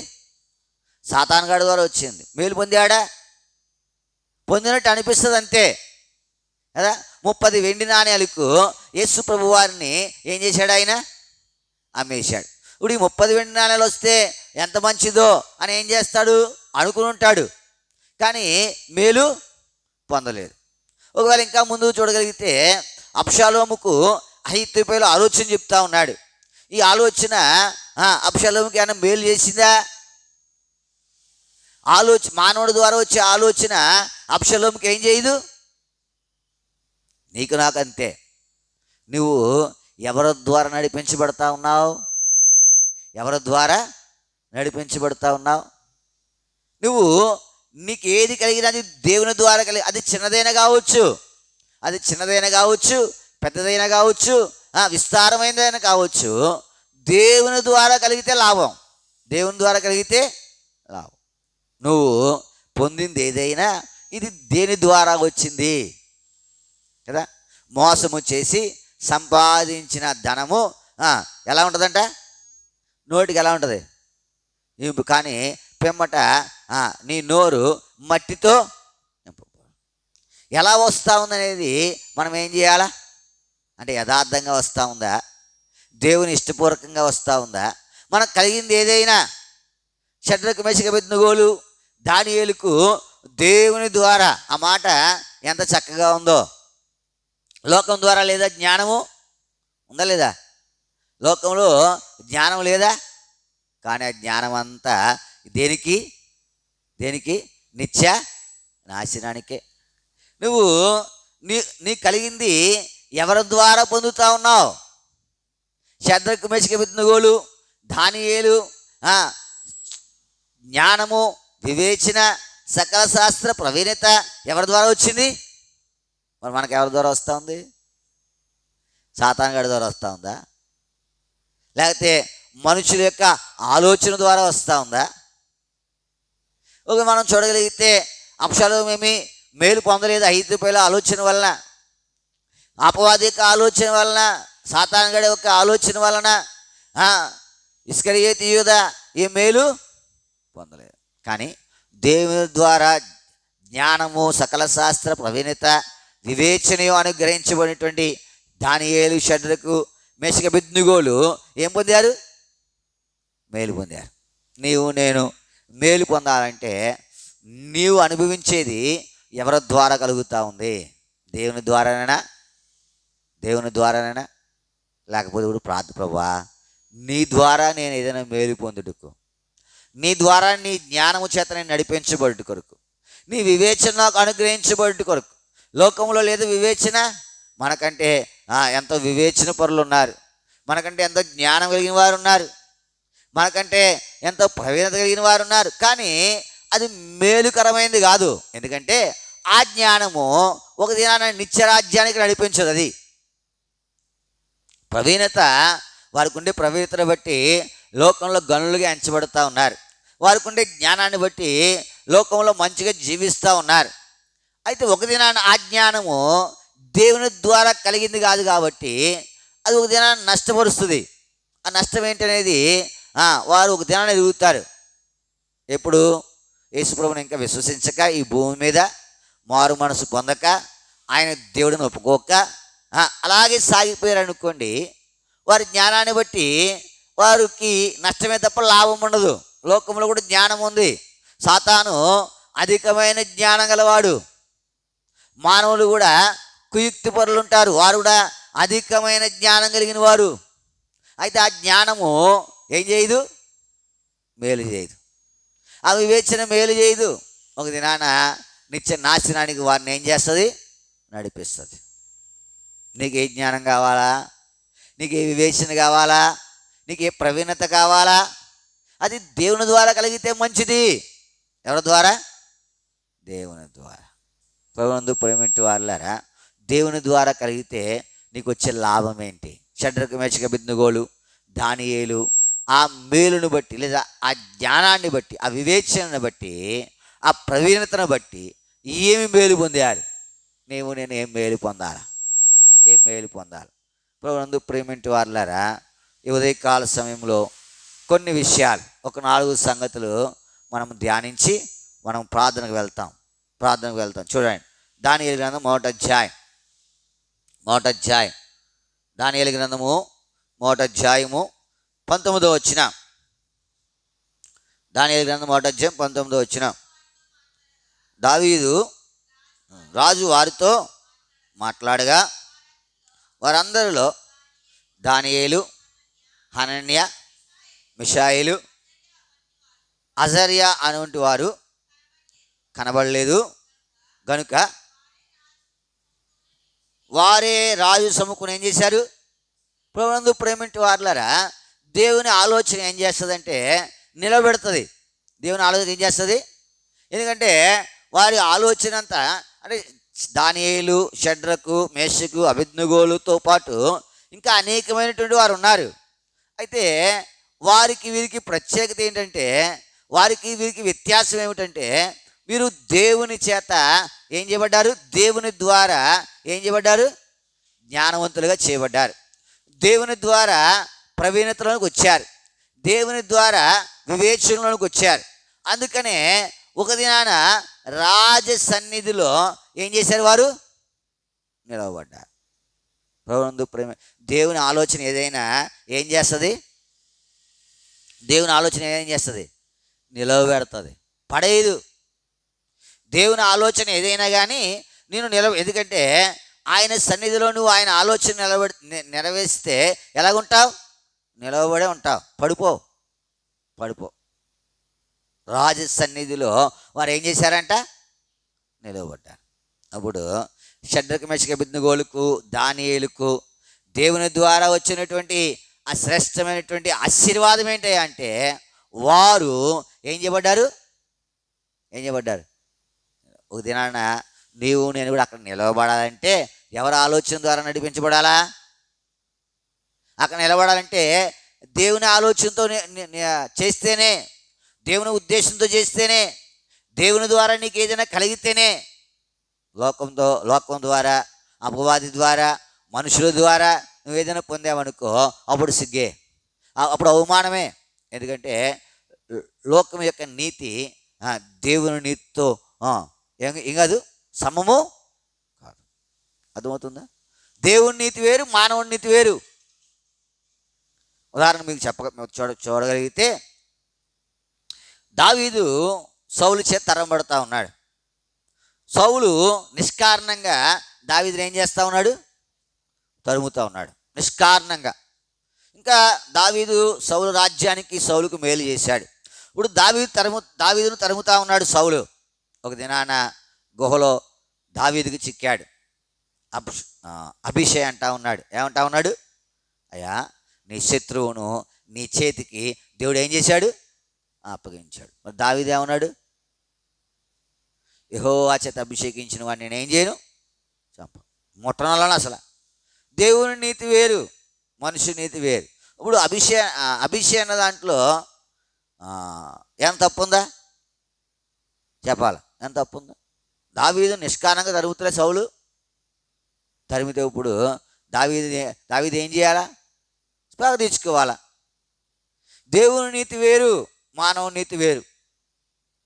సాతానుగాడి ద్వారా వచ్చింది. మేలు పొందాడా? పొందినట్టు అనిపిస్తుంది అంతే కదా. 30 వెండి నాణ్యాలకు యేసు ప్రభు వారిని ఏం చేశాడు? ఆయన అమ్మేశాడు. ఇప్పుడు ఈ 30 వెండి నాణ్యాలు వస్తే ఎంత మంచిదో అని ఏం చేస్తాడు? అనుకుని ఉంటాడు, కానీ మేలు పొందలేదు. ఒకవేళ ఇంకా ముందు చూడగలిగితే అబ్షాలోముకు అహీతోపెలు ఆలోచన చెప్తా ఉన్నాడు. ఈ ఆలోచన అబ్షాలోముకి ఏమైనా మేలు చేసిందా? మానవుడి ద్వారా వచ్చే ఆలోచన అబ్షాలోముకి ఏం చేయదు. నీకు నాకంతే. నువ్వు ఎవరి ద్వారా నడిపించబడతా ఉన్నావు? ఎవరి ద్వారా నడిపించబడతా ఉన్నావు? నువ్వు నీకు ఏది కలిగినది దేవుని ద్వారా అది చిన్నదైనా కావచ్చు, పెద్దదైనా కావచ్చు, విస్తారమైనదైనా కావచ్చు. దేవుని ద్వారా కలిగితే లాభం. నువ్వు పొందింది ఏదైనా ఇది దేని ద్వారా వచ్చింది కదా. మోసము చేసి సంపాదించిన ధనము ఎలా ఉంటుందంట? నోటికి ఎలా ఉంటుంది? కానీ పిమ్మట నీ నోరు మట్టితో ఎలా వస్తూ ఉందనేది మనం ఏం చేయాలా అంటే యథార్థంగా వస్తూ ఉందా? దేవుని ఇష్టపూర్వకంగా వస్తూ ఉందా? మనకు కలిగింది ఏదైనా షడ్రకు, మేషకు, అబేద్నెగోలు, దానియేలుకు దేవుని ద్వారా ఆ మాట ఎంత చక్కగా ఉందో. లోకం ద్వారా లేదా? జ్ఞానము ఉందా లేదా? లోకంలో జ్ఞానం లేదా? కానీ ఆ జ్ఞానం అంతా దేనికి? నిత్య నాశనానికే. నువ్వు నీ కలిగింది ఎవరి ద్వారా పొందుతా ఉన్నావు? షడ్రకు, మేషకు, అబేద్నెగోలు, దానియేలు జ్ఞానము, వివేచన, సకల శాస్త్ర ప్రవీణత ఎవరి ద్వారా వచ్చింది? మరి మనకు ఎవరి ద్వారా వస్తూ ఉంది? సాతానుగాడి ద్వారా వస్తూ ఉందా? లేకపోతే మనుషుల యొక్క ఆలోచన ద్వారా వస్తూ ఉందా? మనం చూడగలిగితే అబ్షాలోము ఏమి మేలు పొందలేదు. అహీతోపెలు ఆలోచన వలన, అపవాది యొక్క ఆలోచన వలన, సాతానుగాడి యొక్క ఆలోచన వలన ఇస్కరియోతు యూదా ఏ మేలు పొందలేదు. కానీ దేవుని ద్వారా జ్ఞానము, సకల శాస్త్ర ప్రవీణత, వివేచనయు అనుగ్రహించబడినటువంటి దానియేలు, షడ్రకు, మేషకు, అబేద్నెగోలు ఏం పొందారు? మేలు పొందారు. నేను మేలు పొందాలంటే నీవు అనుభవించేది ఎవరి ద్వారా కలుగుతూ ఉంది? దేవుని ద్వారానైనా లేకపోతే ఇప్పుడు ప్రభువా నీ ద్వారా నేను ఏదైనా మేలు పొందుటకు, నీ ద్వారా నీ జ్ఞానము చేత నేను నడిపించబడుట కొరకు, నీ వివేచన నాకు అనుగ్రహించబడుట కొరకు. లోకంలో లేదు వివేచన, మనకంటే ఎంతో వివేచన పరులు ఉన్నారు, మనకంటే ఎంతో జ్ఞానం కలిగిన వారు ఉన్నారు, మనకంటే ఎంతో ప్రవీణత కలిగిన వారు ఉన్నారు. కానీ అది మేలుకరమైనది కాదు. ఎందుకంటే ఆ జ్ఞానము ఒక దినాన నిత్యరాజ్యానికి నడిపించదు. అది ప్రవీణత, వారికి ఉండే ప్రవీణతను బట్టి లోకంలో గనులుగా ఎంచబడుతూ ఉన్నారు, వారికి ఉండే జ్ఞానాన్ని బట్టి లోకంలో మంచిగా జీవిస్తూ ఉన్నారు. అయితే ఒక దినాన ఆ జ్ఞానము దేవుని ద్వారా కలిగింది కాదు కాబట్టి అది ఒక దినాన్ని నష్టపరుస్తుంది. ఆ నష్టం ఏంటనేది వారు ఒక దినాన్ని ఎదుగుతారు. ఎప్పుడు? యేసుప్రభుని ఇంకా విశ్వసించక, ఈ భూమి మీద మారు మనసు పొందక, ఆయన దేవుడిని ఒప్పుకోక అలాగే సాగిపోయారు అనుకోండి, వారి జ్ఞానాన్ని బట్టి వారికి నష్టమే తప్ప లాభం ఉండదు. లోకంలో కూడా జ్ఞానం ఉంది. సాతాను అధికమైన జ్ఞానం గలవాడు, మానవులు కూడా కుయుక్తి పరులు ఉంటారు, వారు కూడా అధికమైన జ్ఞానం కలిగిన వారు. అయితే ఆ జ్ఞానము ఏం చేయదు? మేలు చేయదు. ఆ వివేచన మేలు చేయదు. ఒక దినాన నిత్య నాశనానికి వారిని ఏం చేస్తుంది? నడిపిస్తుంది. నీకు ఏ జ్ఞానం కావాలా? నీకు ఏ వివేచన కావాలా? నీకు ఏ ప్రవీణత కావాలా? అది దేవుని ద్వారా కలిగితే మంచిది. ఎవరి ద్వారా? దేవుని ద్వారా. ప్రభునందు ప్రేమింటి వారులారా, దేవుని ద్వారా కలిగితే నీకు వచ్చే లాభం ఏంటి? షడ్రకు మేషక అబేద్నెగోలు, దానియేలు ఆ మేలును బట్టి, లేదా ఆ జ్ఞానాన్ని బట్టి, ఆ వివేచనను బట్టి, ఆ ప్రవీణతను బట్టి ఏమి మేలు పొందారు? నేను ఏం మేలు పొందాలా? ఏం మేలు పొందాలి? ప్రభునందు ప్రేమింటి వారులారా, ఈ ఉదయకాల సమయంలో కొన్ని విషయాలు, ఒక 4 సంగతులు మనం ధ్యానించి మనం ప్రార్థనకు వెళ్తాం. చూడండి, దానియేలు గ్రంథం 1వ అధ్యాయం, దానియేలు గ్రంథము 1వ అధ్యాయము 19వ వచనం. దానియేలు గ్రంథం 1వ అధ్యాయం 19వ వచనం. దావీదు రాజు వారితో మాట్లాడగా వారందరిలో దానియేలు, హనన్య, మిషాయేలు, అజర్యా అనేటువంటి వారు కనబడలేదు గనుక వారే రాజు సముఖుని ఏం చేశారు? ప్రభునందు ప్రేమింటి వారులారా, దేవుని ఆలోచన ఏం చేస్తుందంటే నిలబెడుతుంది. దేవుని ఆలోచన ఏం చేస్తుంది? ఎందుకంటే వారి ఆలోచన అంతా, అంటే దానియేలు, షడ్రకు, మేషకు, అబేద్నెగోలుతో పాటు ఇంకా అనేకమైనటువంటి వారు ఉన్నారు. అయితే వారికి వీరికి ప్రత్యేకత ఏంటంటే, వారికి వీరికి వ్యత్యాసం ఏమిటంటే, వీరు దేవుని చేత ఏం చేయబడ్డారు? దేవుని ద్వారా ఏం చేయబడ్డారు? జ్ఞానవంతులుగా చేయబడ్డారు. దేవుని ద్వారా ప్రవీణతలోకి వచ్చారు, దేవుని ద్వారా వివేచనలోకి వచ్చారు. అందుకనే ఒక దినాన రాజ సన్నిధిలో ఏం చేశారు? వారు నిలవబడ్డారు. ప్రభునందు ప్రేమ, దేవుని ఆలోచన ఏదైనా ఏం చేస్తుంది? దేవుని ఆలోచన ఏం చేస్తుంది? నిలవబెడుతుంది, పడేయదు. దేవుని ఆలోచన ఏదైనా కానీ నేను ఎందుకంటే ఆయన సన్నిధిలో నువ్వు ఆయన ఆలోచన నెరవేరిస్తే ఎలాగుంటావు? నిలవబడే ఉంటావు. పడిపో. రాజు సన్నిధిలో వారు ఏం చేశారంట? నిలవబడ్డారు. అప్పుడు షడ్రకు మేషకు అబేద్నెగోలుకు, దానియేలుకు దేవుని ద్వారా వచ్చినటువంటి ఆ శ్రేష్టమైనటువంటి ఆశీర్వాదం ఏంటి అంటే, వారు ఏం చేయబడ్డారు? ఒక దినాన నీవు నేను కూడా అక్కడ నిలవబడాలంటే ఎవరి ఆలోచన ద్వారా నడిపించబడాలా? అక్కడ నిలబడాలంటే దేవుని ఆలోచనతో చేస్తేనే, దేవుని ఉద్దేశంతో చేస్తేనే, దేవుని ద్వారా నీకు ఏదైనా కలిగితేనే. లోకం ద్వారా, అపవాది ద్వారా, మనుషుల ద్వారా నువ్వు ఏదైనా పొందావనుకో, అప్పుడు సిగ్గే, అప్పుడు అవమానమే. ఎందుకంటే లోకం యొక్క నీతి దేవుని నీతితో ఏం కాదు, సమము కాదు. అర్థమవుతుందా? దేవుని నీతి వేరు, మానవుని నీతి వేరు. ఉదాహరణ మీకు చూడగలిగితే, దావీదు సౌలు చేత తరమబడతా ఉన్నాడు. సౌలు నిష్కారణంగా దావీదుని ఏం చేస్తూ ఉన్నాడు? తరుముతూ ఉన్నాడు నిష్కారణంగా. ఇంకా దావీదు సౌలు రాజ్యానికి, సౌలుకు మేలు చేశాడు. ఇప్పుడు దావీదును తరుముతూ ఉన్నాడు సౌలు. ఒక దినాన గుహలో దావీదుకి చిక్కాడు. అభిషేక్ అంటా ఉన్నాడు. ఏమంటా ఉన్నాడు? అయ్యా, నీ శత్రువును నీ చేతికి దేవుడు ఏం చేశాడు? అప్పగించాడు. మరి దావీదు ఏమన్నాడు? యెహోవా చేత అభిషేకించిన వాడిని నేనేం చేయను? చంప ముట్టనలను. అసలు దేవుని నీతి వేరు, మనిషి నీతి వేరు. ఇప్పుడు అభిషేక్ అన్న దాంట్లో ఎంత తప్పు ఉందా చెప్పాలి? ఎంత తప్పు ఉందా? దావీదు నిష్కారణంగా తరుగుతులే సౌలు తరిమితే ఇప్పుడు దావీదు ఏం చేయాలా? స్పృహ తెచ్చుకోవాలా. దేవుని నీతి వేరు, మానవుని నీతి వేరు.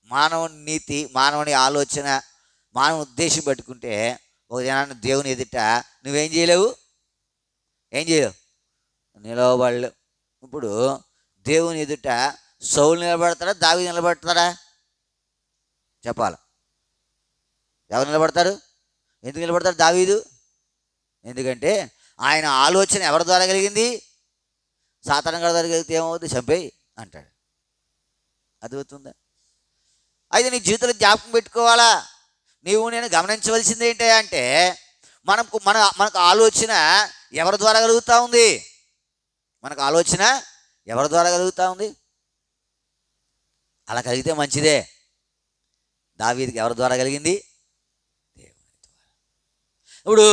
మానవుని నీతి, మానవుని ఆలోచన, మానవుని ఉద్దేశం పెట్టుకుంటే ఒక జనాన్ని దేవుని ఎదుట నువ్వేం చేయలేవు, ఏం చేయలేవు, నిలవబడలేవు. ఇప్పుడు దేవుని ఎదుట సౌలు నిలబడతాడా, దావీదు నిలబడతాడా చెప్పాలి? ఎవరు నిలబడతారు? ఎందుకు నిలబడతాడు దావీదు? ఎందుకంటే ఆయన ఆలోచన ఎవరి ద్వారా కలిగింది? సాతాను గారి ద్వారా కలిగితే ఏమవుతుంది? చంపేయి అంటాడు. అర్థమవుతుందా? అయితే నీ జీవితంలో జ్ఞాపకం పెట్టుకోవాలా. నీవు నేను గమనించవలసింది ఏంటి అంటే మనకు ఆలోచన ఎవరి ద్వారా కలుగుతూ ఉంది? మనకు ఆలోచన ఎవరి ద్వారా కలుగుతూ ఉంది? అలా కలిగితే మంచిదే. దావీదుకి ఎవరి ద్వారా కలిగింది? దేవుని ద్వారా. ఇప్పుడు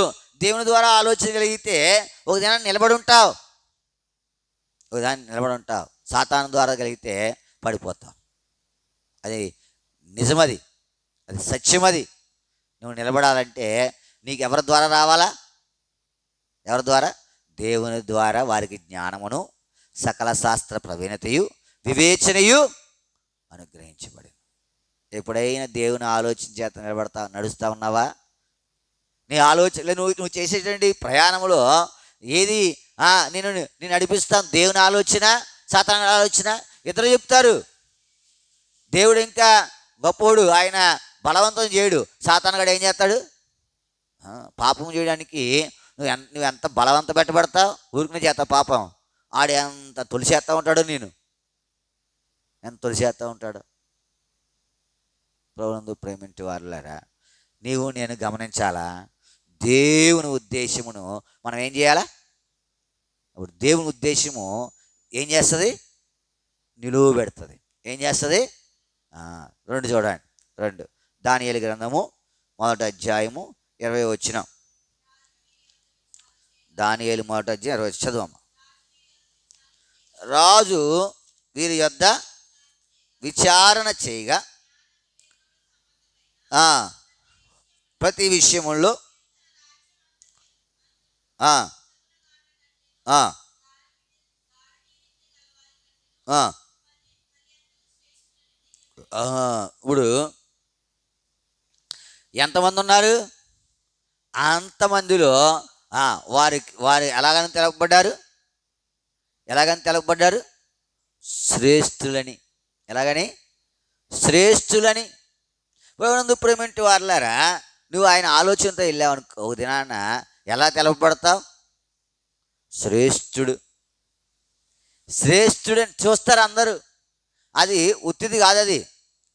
దేవుని ద్వారా ఆలోచన కలిగితే ఒక దినాన్ని నిలబడి ఉంటావు, ఒకదాన్ని నిలబడి ఉంటావు. సాతాను ద్వారా కలిగితే పడిపోతావు. అది నిజమది, అది సత్యమది. నువ్వు నిలబడాలంటే నీకు ఎవరి ద్వారా రావాలా? ఎవరి ద్వారా? దేవుని ద్వారా వారికి జ్ఞానమును సకల శాస్త్ర ప్రవీణతయు వివేచనయు అనుగ్రహించబడి. ఎప్పుడైనా దేవుని ఆలోచన చేత నడుస్తూ ఉన్నావా? నీ ఆలోచన నువ్వు చేసేటువంటి ప్రయాణంలో ఏది నేను నడిపిస్తాను? దేవుని ఆలోచన, సాతాను ఆలోచన. ఇద్దరు చెప్తారు. దేవుడు ఇంకా గొప్పోడు, ఆయన బలవంతం చేయడు. సాతానుగాడు ఏం చేస్తాడు? పాపం చేయడానికి నువ్వు ఎంత బలవంత పెట్టబడతావు? ఊరికనే చేస్తావు పాపం. ఆడు ఎంత తొలిసేస్తూ ఉంటాడు, నేను ఎంత తొలిసేస్తూ ఉంటాడు. ప్రభువునందు ప్రేమించే వారులారా, నీవు నేను గమనించాలా. దేవుని ఉద్దేశమును మనం ఏం చేయాలా? ఇప్పుడు దేవుని ఉద్దేశము ఏం చేస్తుంది? నిలువ పెడుతుంది. ఏం చేస్తుంది? 2 చూడండి, 2 దానియేలు గ్రంథము 1వ అధ్యాయము 20వ వచనం. దానియేలు 1వ అధ్యాయం 20 చదువమ్మ. రాజు వీరి యొద్ద విచారణ చేయగా ప్రతి విషయములో ఇప్పుడు ఎంతమంది ఉన్నారు? అంతమందిలో వారు ఎలాగని తెలపబడ్డారు? శ్రేష్ఠులని. ఎలాగని? శ్రేష్ఠులని. ప్రభువునందు ప్రేమించే వారులారా, నువ్వు ఆయన ఆలోచనతో వెళ్ళావు అనుకో, ఒక దినాన ఎలా తెలపబడతావు? శ్రేష్ఠుడని చూస్తారు అందరూ. అది ఉత్తిది కాదు. అది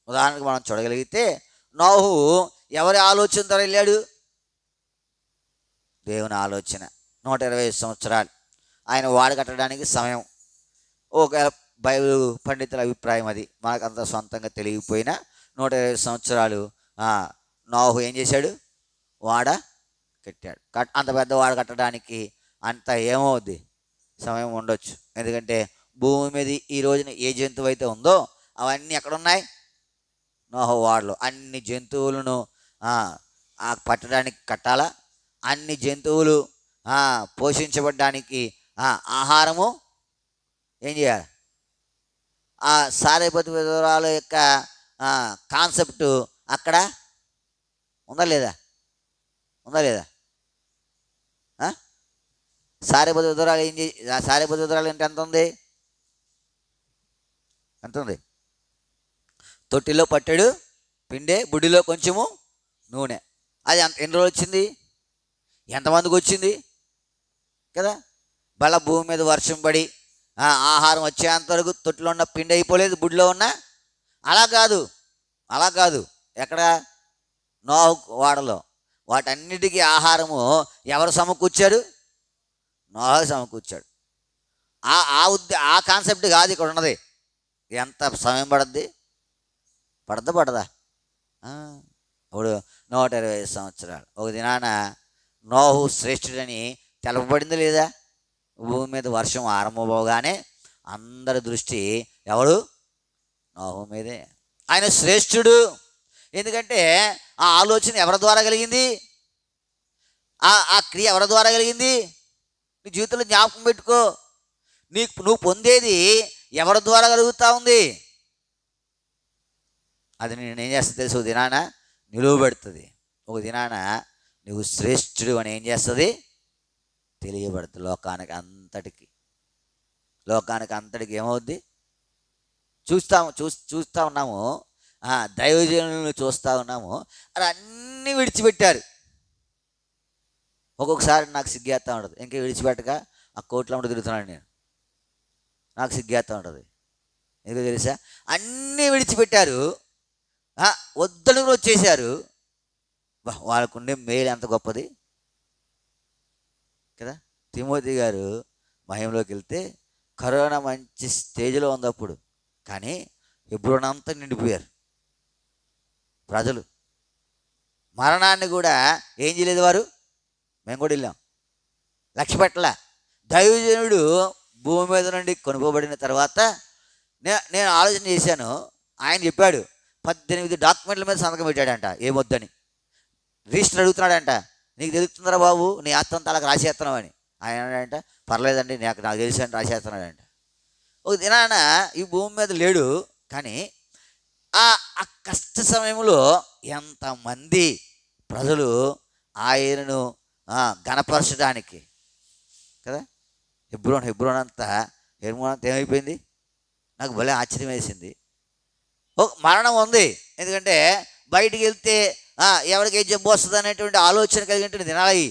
ఉదాహరణకు మనం చూడగలిగితే, నోహు ఎవరి ఆలోచనతో వెళ్ళాడు? దేవుని ఆలోచన. 120 సంవత్సరాలు ఆయన వాడగట్టడానికి సమయం. ఒక బైబిల్ పండితుల అభిప్రాయం అది, మనకంత సొంతంగా తెలియకపోయినా 120 సంవత్సరాలు నోహు ఏం చేశాడు? వాడ కట్టాడు. అంత పెద్ద వాడ కట్టడానికి అంత ఏమవుద్ది? సమయం ఉండొచ్చు. ఎందుకంటే భూమి మీద ఈ రోజున ఏ జంతువు అయితే ఉందో అవన్నీ ఎక్కడున్నాయి? నోహు వాడలో. అన్ని జంతువులను పట్టడానికి కట్టాలా? అన్ని జంతువులు పోషించబడ్డానికి ఆహారము ఏం చేయాలి? సారేపతి విధురాల యొక్క కాన్సెప్ట్ అక్కడ ఉందా లేదా? సారేపతి విధురాలు ఏం సారేపతి విధురాలు అంటే ఎంత ఉంది? తొట్టిలో పట్టెడు పిండే, బుడ్డిలో కొంచెము నూనె. అది ఎన్ని రోజులు వచ్చింది? ఎంతమందికి వచ్చింది కదా? భూమి మీద వర్షం పడి ఆహారం వచ్చేంతవరకు తొట్టిలో ఉన్న పిండి అయిపోలేదు, బుడ్డిలో ఉన్న. అలా కాదు. ఎక్కడ? నోహు వాడలో. వాటన్నిటికీ ఆహారము ఎవరు సమకూర్చారు? నోహ సమకూర్చాడు. ఆ కాన్సెప్ట్ కాదు ఇక్కడ ఉన్నది. ఎంత సమయం పడద్ది? పడదా? ఇప్పుడు 125 సంవత్సరాలు. ఒక దినాన నోహు శ్రేష్ఠుడని తెలపబడింది లేదా? భూమి మీద వర్షం ఆరంభమవగానే అందరి దృష్టి ఎవరు? నోహు మీదే. ఆయన శ్రేష్ఠుడు. ఎందుకంటే ఆ ఆలోచన ఎవరి ద్వారా కలిగింది? ఆ క్రియ ఎవరి ద్వారా కలిగింది? నీ జీవితంలో జ్ఞాపకం పెట్టుకో. నువ్వు పొందేది ఎవరి ద్వారా కలుగుతూ ఉంది? అది నేను ఏం చేస్తుంది తెలుసు? ఒక దినాన నిలువబెడుతుంది. ఒక దినాన నువ్వు శ్రేష్ఠుడు అని ఏం చేస్తుంది? తెలియబడుతుంది లోకానికి అంతటికి ఏమవుద్ది? చూస్తూ ఉన్నాము. దైవజనులను చూస్తూ ఉన్నాము. అది అన్నీ విడిచిపెట్టారు. ఒక్కొక్కసారి నాకు సిగ్గేస్తూ ఉంటుంది. ఇంకా విడిచిపెట్టక ఆ కోట్లో ఉండి తిరుగుతున్నాను నేను. నాకు సిగ్గేస్తూ ఉంటుంది. ఎందుకు తెలుసా? అన్నీ విడిచిపెట్టారు, వద్దని వచ్చేసారు. వాళ్ళకుండే మేలు ఎంత గొప్పది కదా. తిమోతి గారు మహిమలోకి వెళ్తే కరోనా మంచి స్టేజ్లో ఉంది అప్పుడు. కానీ హెబ్రోనంతా నిండిపోయారు ప్రజలు. మరణాన్ని కూడా ఏం చేయలేదు వారు. మేము కూడా వెళ్ళాం, లక్ష్య పెట్టలే. దైవజనుడు భూమి మీద నుండి కొనుక్కోబడిన తర్వాత నేను ఆలోచన చేశాను. ఆయన చెప్పాడు 18 డాక్యుమెంట్ల మీద సంతకం పెట్టాడంట ఏమొద్దని. రిజిస్టర్ అడుగుతున్నాడంట, నీకు తెలుస్తుందిరా బాబు నీ ఆత్మంతా అలా రాసేస్తున్నావు అని. ఆయన అన్నాడంట, పర్లేదండి నాకు తెలుసు అని రాసేస్తున్నాడంట. ఒక దినాన ఈ భూమి మీద లేడు. కానీ ఆ కష్ట సమయంలో ఎంతమంది ప్రజలు ఆయనను గణపరచడానికి కదా. హెబ్రోన్ అంతా ఏమైపోయింది? నాకు భలే ఆశ్చర్యం వేసింది. మరణం ఉంది. ఎందుకంటే బయటికి వెళ్తే ఎవరికి ఏ జబ్బు వస్తుంది అనేటువంటి ఆలోచన కలిగినటువంటి దినాలయ్యి.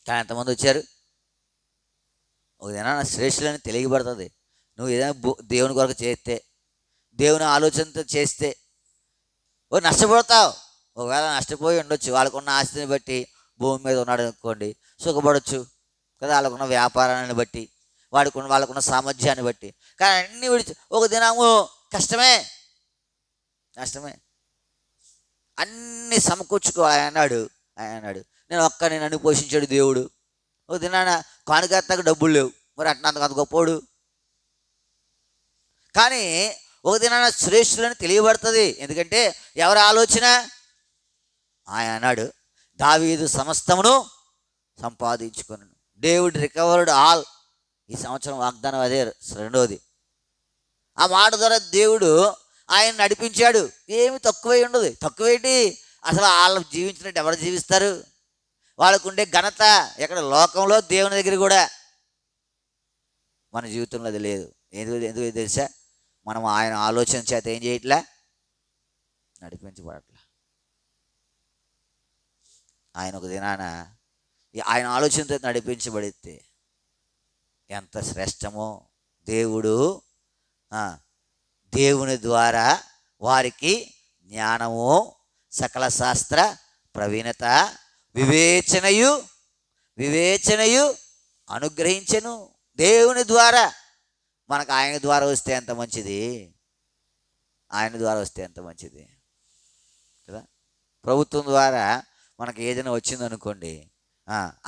కానీ ఎంతమంది వచ్చారు? ఒక దినాన శ్రేష్ఠులని తెలియబడుతుంది. నువ్వు ఏదైనా దేవుని కొరకు చేస్తే, దేవుని ఆలోచనతో చేస్తే నష్టపోతావు. ఒకవేళ నష్టపోయి ఉండొచ్చు. వాళ్ళకున్న ఆస్తిని బట్టి భూమి మీద ఉన్నాడు అనుకోండి, సుఖపడవచ్చు కదా. వాళ్ళకున్న వ్యాపారాన్ని బట్టి, వాళ్ళకున్న సామర్థ్యాన్ని బట్టి. కానీ అన్నీ విడిచి ఒక దినము కష్టమే అన్నీ సమకూర్చుకో అన్నాడు. నేను నన్ను పోషించాడు దేవుడు. ఒక దినాన కానుకత్తకు డబ్బులు లేవు, మరి అంత గొప్పోడు. కానీ ఒక దినాన శ్రేష్ఠులని తెలియబడుతుంది. ఎందుకంటే ఎవరి ఆలోచన? ఆయన అన్నాడు, దావీదు సమస్తమును సంపాదించుకున్నాను. David recovered all. ఈ సంవత్సరం వాగ్దానం అదే, రెండోది. ఆ మాట ద్వారా దేవుడు ఆయన నడిపించాడు. ఏమి తక్కువై ఉండదు. తక్కువేంటి? అసలు వాళ్ళు జీవించినట్టు ఎవరు జీవిస్తారు? వాళ్ళకు ఉండే ఘనత ఎక్కడ? లోకంలో, దేవుని దగ్గర కూడా. మన జీవితంలో అది లేదు. ఎందుకు తెలుసా? మనం ఆయన ఆలోచన చేత ఏం చేయట్లే, నడిపించబడట్లే. ఆయన ఒక దినాన ఆయన ఆలోచనతో నడిపించబడితే ఎంత శ్రేష్టమో. దేవుని ద్వారా వారికి జ్ఞానము, సకల శాస్త్ర ప్రవీణత, వివేచనయు అనుగ్రహించెను. దేవుని ద్వారా మనకు ఆయన ద్వారా వస్తే ఎంత మంచిది. కదా. ప్రభుత్వం ద్వారా మనకు ఏదైనా వచ్చిందనుకోండి,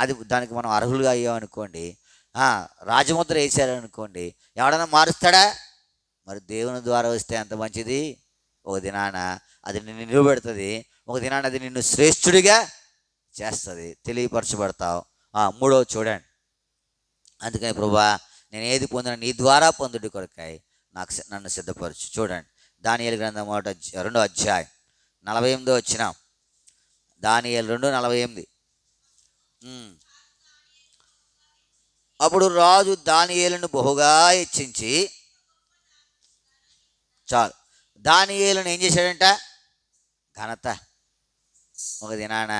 అది దానికి మనం అర్హులుగా అయ్యామనుకోండి, రాజముద్ర వేసారనుకోండి, ఎవడన్నా మారుస్తాడా? మరి దేవుని ద్వారా వస్తే ఎంత మంచిది. ఒక దినాన అది నిన్ను నిలబెడుతుంది. ఒక దినాన అది నిన్ను శ్రేష్ఠుడిగా చేస్తుంది. తెలియపరచబడతావు. మూడవ చూడండి. అందుకని ప్రభువా, నేను ఏది పొందిన నీ ద్వారా పొందుడి కొరకాయ నన్ను సిద్ధపరచు. చూడండి, దానియేలు గ్రంథం 2వ అధ్యాయం 48వ వచనం. దానియేలు 2:48. అప్పుడు రాజు దానియేలును బహుగా హెచ్చించి, చాలు, దానియేలును ఏం చేశాడంట? ఘనత. ఒక దినాన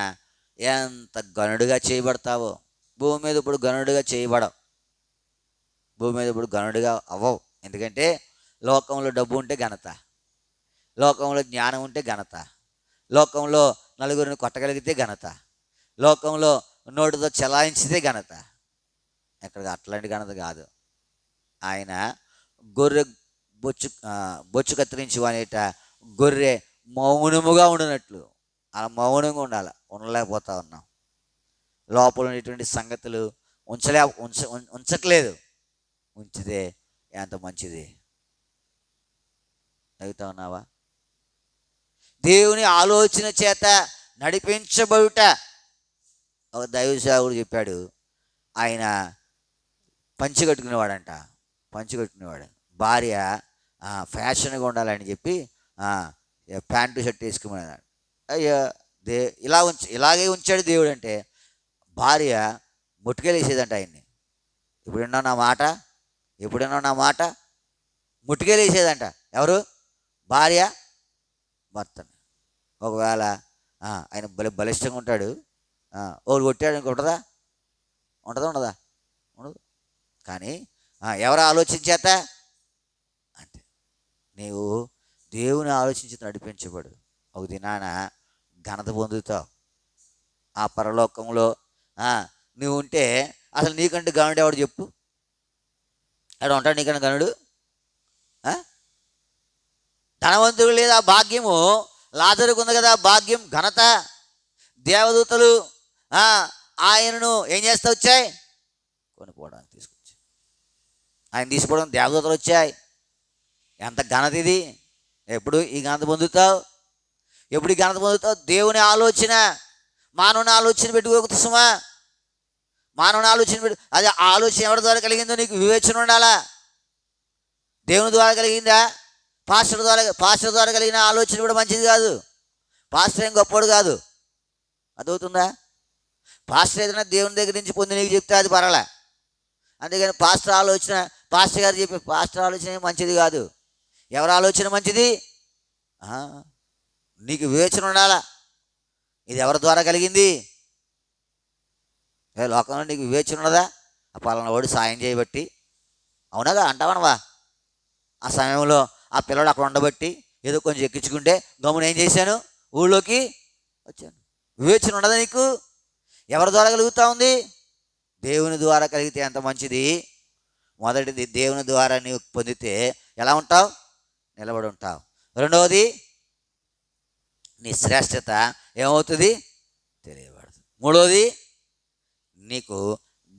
ఎంత గనుడుగా చేయబడతావో. భూమి మీద ఇప్పుడు గనుడుగా చేయబడవు. భూమి మీద ఇప్పుడు గనుడుగా అవ్వవు. ఎందుకంటే లోకంలో డబ్బు ఉంటే ఘనత, లోకంలో జ్ఞానం ఉంటే ఘనత, లోకంలో నలుగురిని కొట్టగలిగితే ఘనత, లోకంలో నోటితో చెలాయించితే ఘనత. ఎక్కడ అట్లాంటి ఘనత కాదు. ఆయన గొర్రె బొచ్చు కత్తిరించి అనేట గొర్రె మౌనముగా ఉండినట్లు అలా మౌనంగా ఉండలేకపోతా ఉన్నాం. లోపల ఉన్నటువంటి సంగతులు ఉంచట్లేదు. ఉంచితే ఎంత మంచిది. అవుతా ఉన్నావా? దేవుని ఆలోచన చేత నడిపించబడుట. ఒక దైవ సేవకుడు చెప్పాడు, ఆయన పంచి కట్టుకునేవాడంట. భార్య ఫ్యాషన్గా ఉండాలని చెప్పి ప్యాంటు షర్ట్ వేసుకున్నాడు. అయ్యో ఇలాగే ఉంచాడు దేవుడు. అంటే భార్య ముట్టుకెళ్ళేసేదంట ఆయన్ని. ఎప్పుడన్నా నా మాట ముట్టుకెళ్ళేసేదంట. ఎవరు? భార్య భర్తని. ఒకవేళ ఆయన బలిష్టంగా ఉంటాడు, ఒకరు కొట్టాడు ఇంకొంటుందా? ఉండదా? ఉండదు. కానీ ఎవరు ఆలోచించేత అంతే. నీవు దేవుని ఆలోచించి నడిపించబడు. ఒక దినాన ఘనత పొందుతావు ఆ పరలోకంలో. నువ్వు ఉంటే అసలు నీకంటే గనుడు ఎవడు చెప్పు? అక్కడ ఉంటాడు నీకంటే గనుడు? ధనవంతుడు లేదా భాగ్యము? లాజరుకు ఉంది కదా భాగ్యం, ఘనత. దేవదూతలు ఆయనను ఏం చేస్తా వచ్చాయి? కొనుక్కోవడానికి తీసుకొచ్చాయి. ఆయన తీసుకోవడం దేవదూతలు వచ్చాయి. ఎంత ఘనత ఇది! ఎప్పుడు ఈ ఘనత పొందుతావు? దేవుని ఆలోచన, మానవుని ఆలోచన పెట్టుకోకు సుమా. మానవుని ఆలోచన అది ఆలోచన ఎవరి ద్వారా కలిగిందో నీకు వివేచన ఉండాలా. దేవుని ద్వారా కలిగిందా? పాస్టర్ ద్వారా కలిగిన ఆలోచన కూడా మంచిది కాదు. పాస్టర్ ఏం గొప్పవాడు కాదు. అదవుతుందా? పాస్టర్ ఏదైనా దేవుని దగ్గర నుంచి పొంది నీకు చెప్తే అది పర్వాలే. అంతేగాని పాస్టర్ గారు చెప్పే పాస్టర్ ఆలోచన మంచిది కాదు. ఎవరి ఆలోచన మంచిది? నీకు వివేచన ఉండాలా. ఇది ఎవరి ద్వారా కలిగింది? లోకంలో నీకు వివేచన ఉన్నదా? ఆ పలానా వాడు సాయం చేయబట్టి, అవునగా అంటావనవా? ఆ సమయంలో ఆ పిల్లడు అక్కడ ఉండబట్టి ఏదో కొంచెం ఎక్కించుకుంటే గమ్మున ఏం చేశాను? ఊళ్ళోకి వచ్చాను. వివేచన ఉండదా నీకు? ఎవరి ద్వారా కలుగుతూ ఉంది? దేవుని ద్వారా కలిగితే ఎంత మంచిది. మొదటిది దేవుని ద్వారా నీవు పొందితే ఎలా ఉంటావు? నిలబడి ఉంటావు. రెండవది నీ శ్రేష్టత ఏమవుతుంది? తెలియబడుతుంది. మూడవది నీకు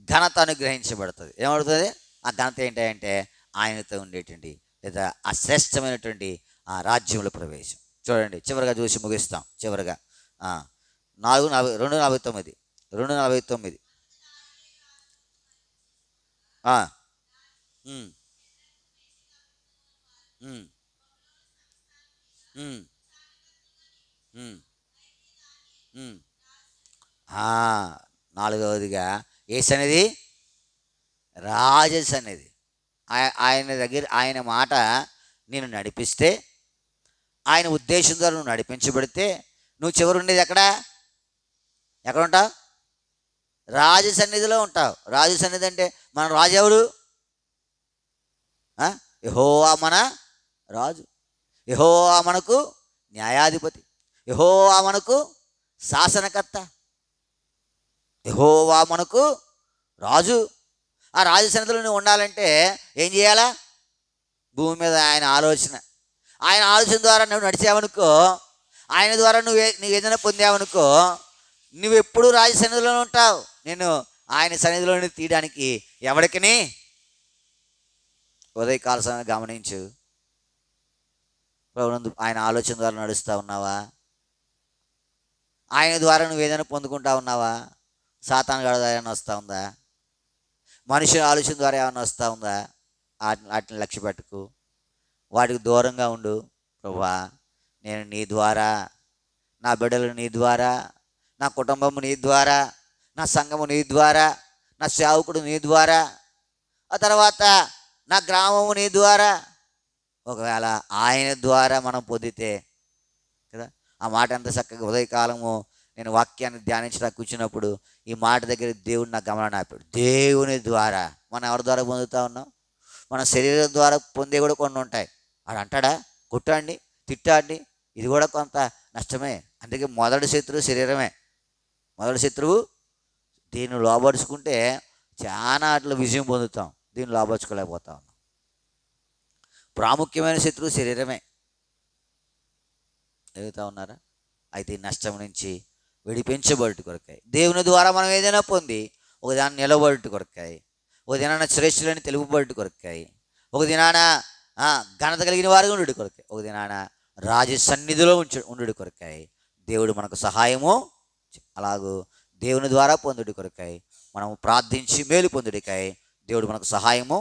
ఘనత అనుగ్రహించబడుతుంది. ఏమవుతుంది? ఆ ఘనత ఏంటంటే ఆయనతో ఉండేటువంటి లేదా ఆ శ్రేష్టమైనటువంటి ఆ రాజ్యంలో ప్రవేశం. చూడండి, చివరిగా చూసి ముగిస్తాం. చివరిగా 2:49 నాలుగవదిగా ఏ సన్నిధి? రాజ సన్నిధి. ఆయన మాట నేను నడిపిస్తే, ఆయన ఉద్దేశం ద్వారా నువ్వు నడిపించబడితే నువ్వు చివరి ఉండేది ఎక్కడ ఉంటావు? రాజ సన్నిధిలో ఉంటావు. రాజు సన్నిధి అంటే మన రాజు ఎవరు? యెహోవా మన రాజు. యెహోవా మనకు న్యాయాధిపతి. యెహోవా మనకు శాసనకర్త. యెహోవా మనకు రాజు. ఆ రాజు సన్నిధిలో నువ్వు ఉండాలంటే ఏం చేయాలా? భూమి మీద ఆయన ఆలోచన ద్వారా నువ్వు నడిచావనుకో, ఆయన ద్వారా నువ్వు ఏదైనా పొందావనుకో, నువ్వు ఎప్పుడు రాజు సన్నిధిలోనే ఉంటావు. నేను ఆయన సన్నిధిలోని తీయడానికి ఎవరికిని ఉదయకాల సమయం గమనించు. ఆయన ఆలోచన ద్వారా నడుస్తూ ఉన్నావా? ఆయన ద్వారా నువ్వు ఏదైనా పొందుకుంటా ఉన్నావా? సాతాను గడ ద్వారా ఏమైనా వస్తూ ఉందా? మనుషుల ఆలోచన ద్వారా ఏమైనా వస్తూ ఉందా? వాటిని లక్ష్య పెట్టుకు, వాటికి దూరంగా ఉండు. ప్రభువా, నేను నీ ద్వారా, నా బిడ్డలు నీ ద్వారా, నా కుటుంబము నీ ద్వారా, నా సంఘము నీ ద్వారా, నా సేవకుడు నీ ద్వారా, ఆ తర్వాత నా గ్రామము నీ ద్వారా. ఒకవేళ ఆయన ద్వారా మనం పొందితే కదా, ఆ మాట ఎంత చక్కగా ఉదయకాలము నేను వాక్యాన్ని ధ్యానించడానికి కూర్చున్నప్పుడు ఈ మాట దగ్గర దేవుడు నా గమనాన్ని ఆపాడు. దేవుని ద్వారా మనం ఎవరి ద్వారా పొందుతూ ఉన్నాం? మన శరీరం ద్వారా పొందే కూడా కొన్ని ఉంటాయి. వాడు అంటాడా? కొట్టాడిని, తిట్టాడిని, ఇది కూడా కొంత నష్టమే. అందుకే మొదటి శత్రువు శరీరమే. మొదటి శత్రువు దీన్ని లోపరుచుకుంటే చాలా అట్లా విజయం పొందుతాం, దీన్ని లోపరుచుకోలేకపోతాం. ప్రాముఖ్యమైన శత్రువు శరీరమే. ఎదుగుతా ఉన్నారా? అయితే ఈ నష్టం నుంచి విడిపించబడుట కొరకాయి, దేవుని ద్వారా మనం ఏదైనా పొంది ఒక దాన్ని నిలబడుట కొరకాయి, ఒక దినాన శ్రేష్ఠులని తెలుపుబడుట కొరకాయి, ఒక దినాన ఘనత కలిగిన వారిగా ఉండు కొరకాయి, ఒక దినాన రాజు సన్నిధిలో ఉండు కొరకాయి దేవుడు మనకు సహాయము. అలాగూ దేవుని ద్వారా పొందుడి కొరకాయి మనము ప్రార్థించి మేలు పొందుడికాయి దేవుడు మనకు సహాయము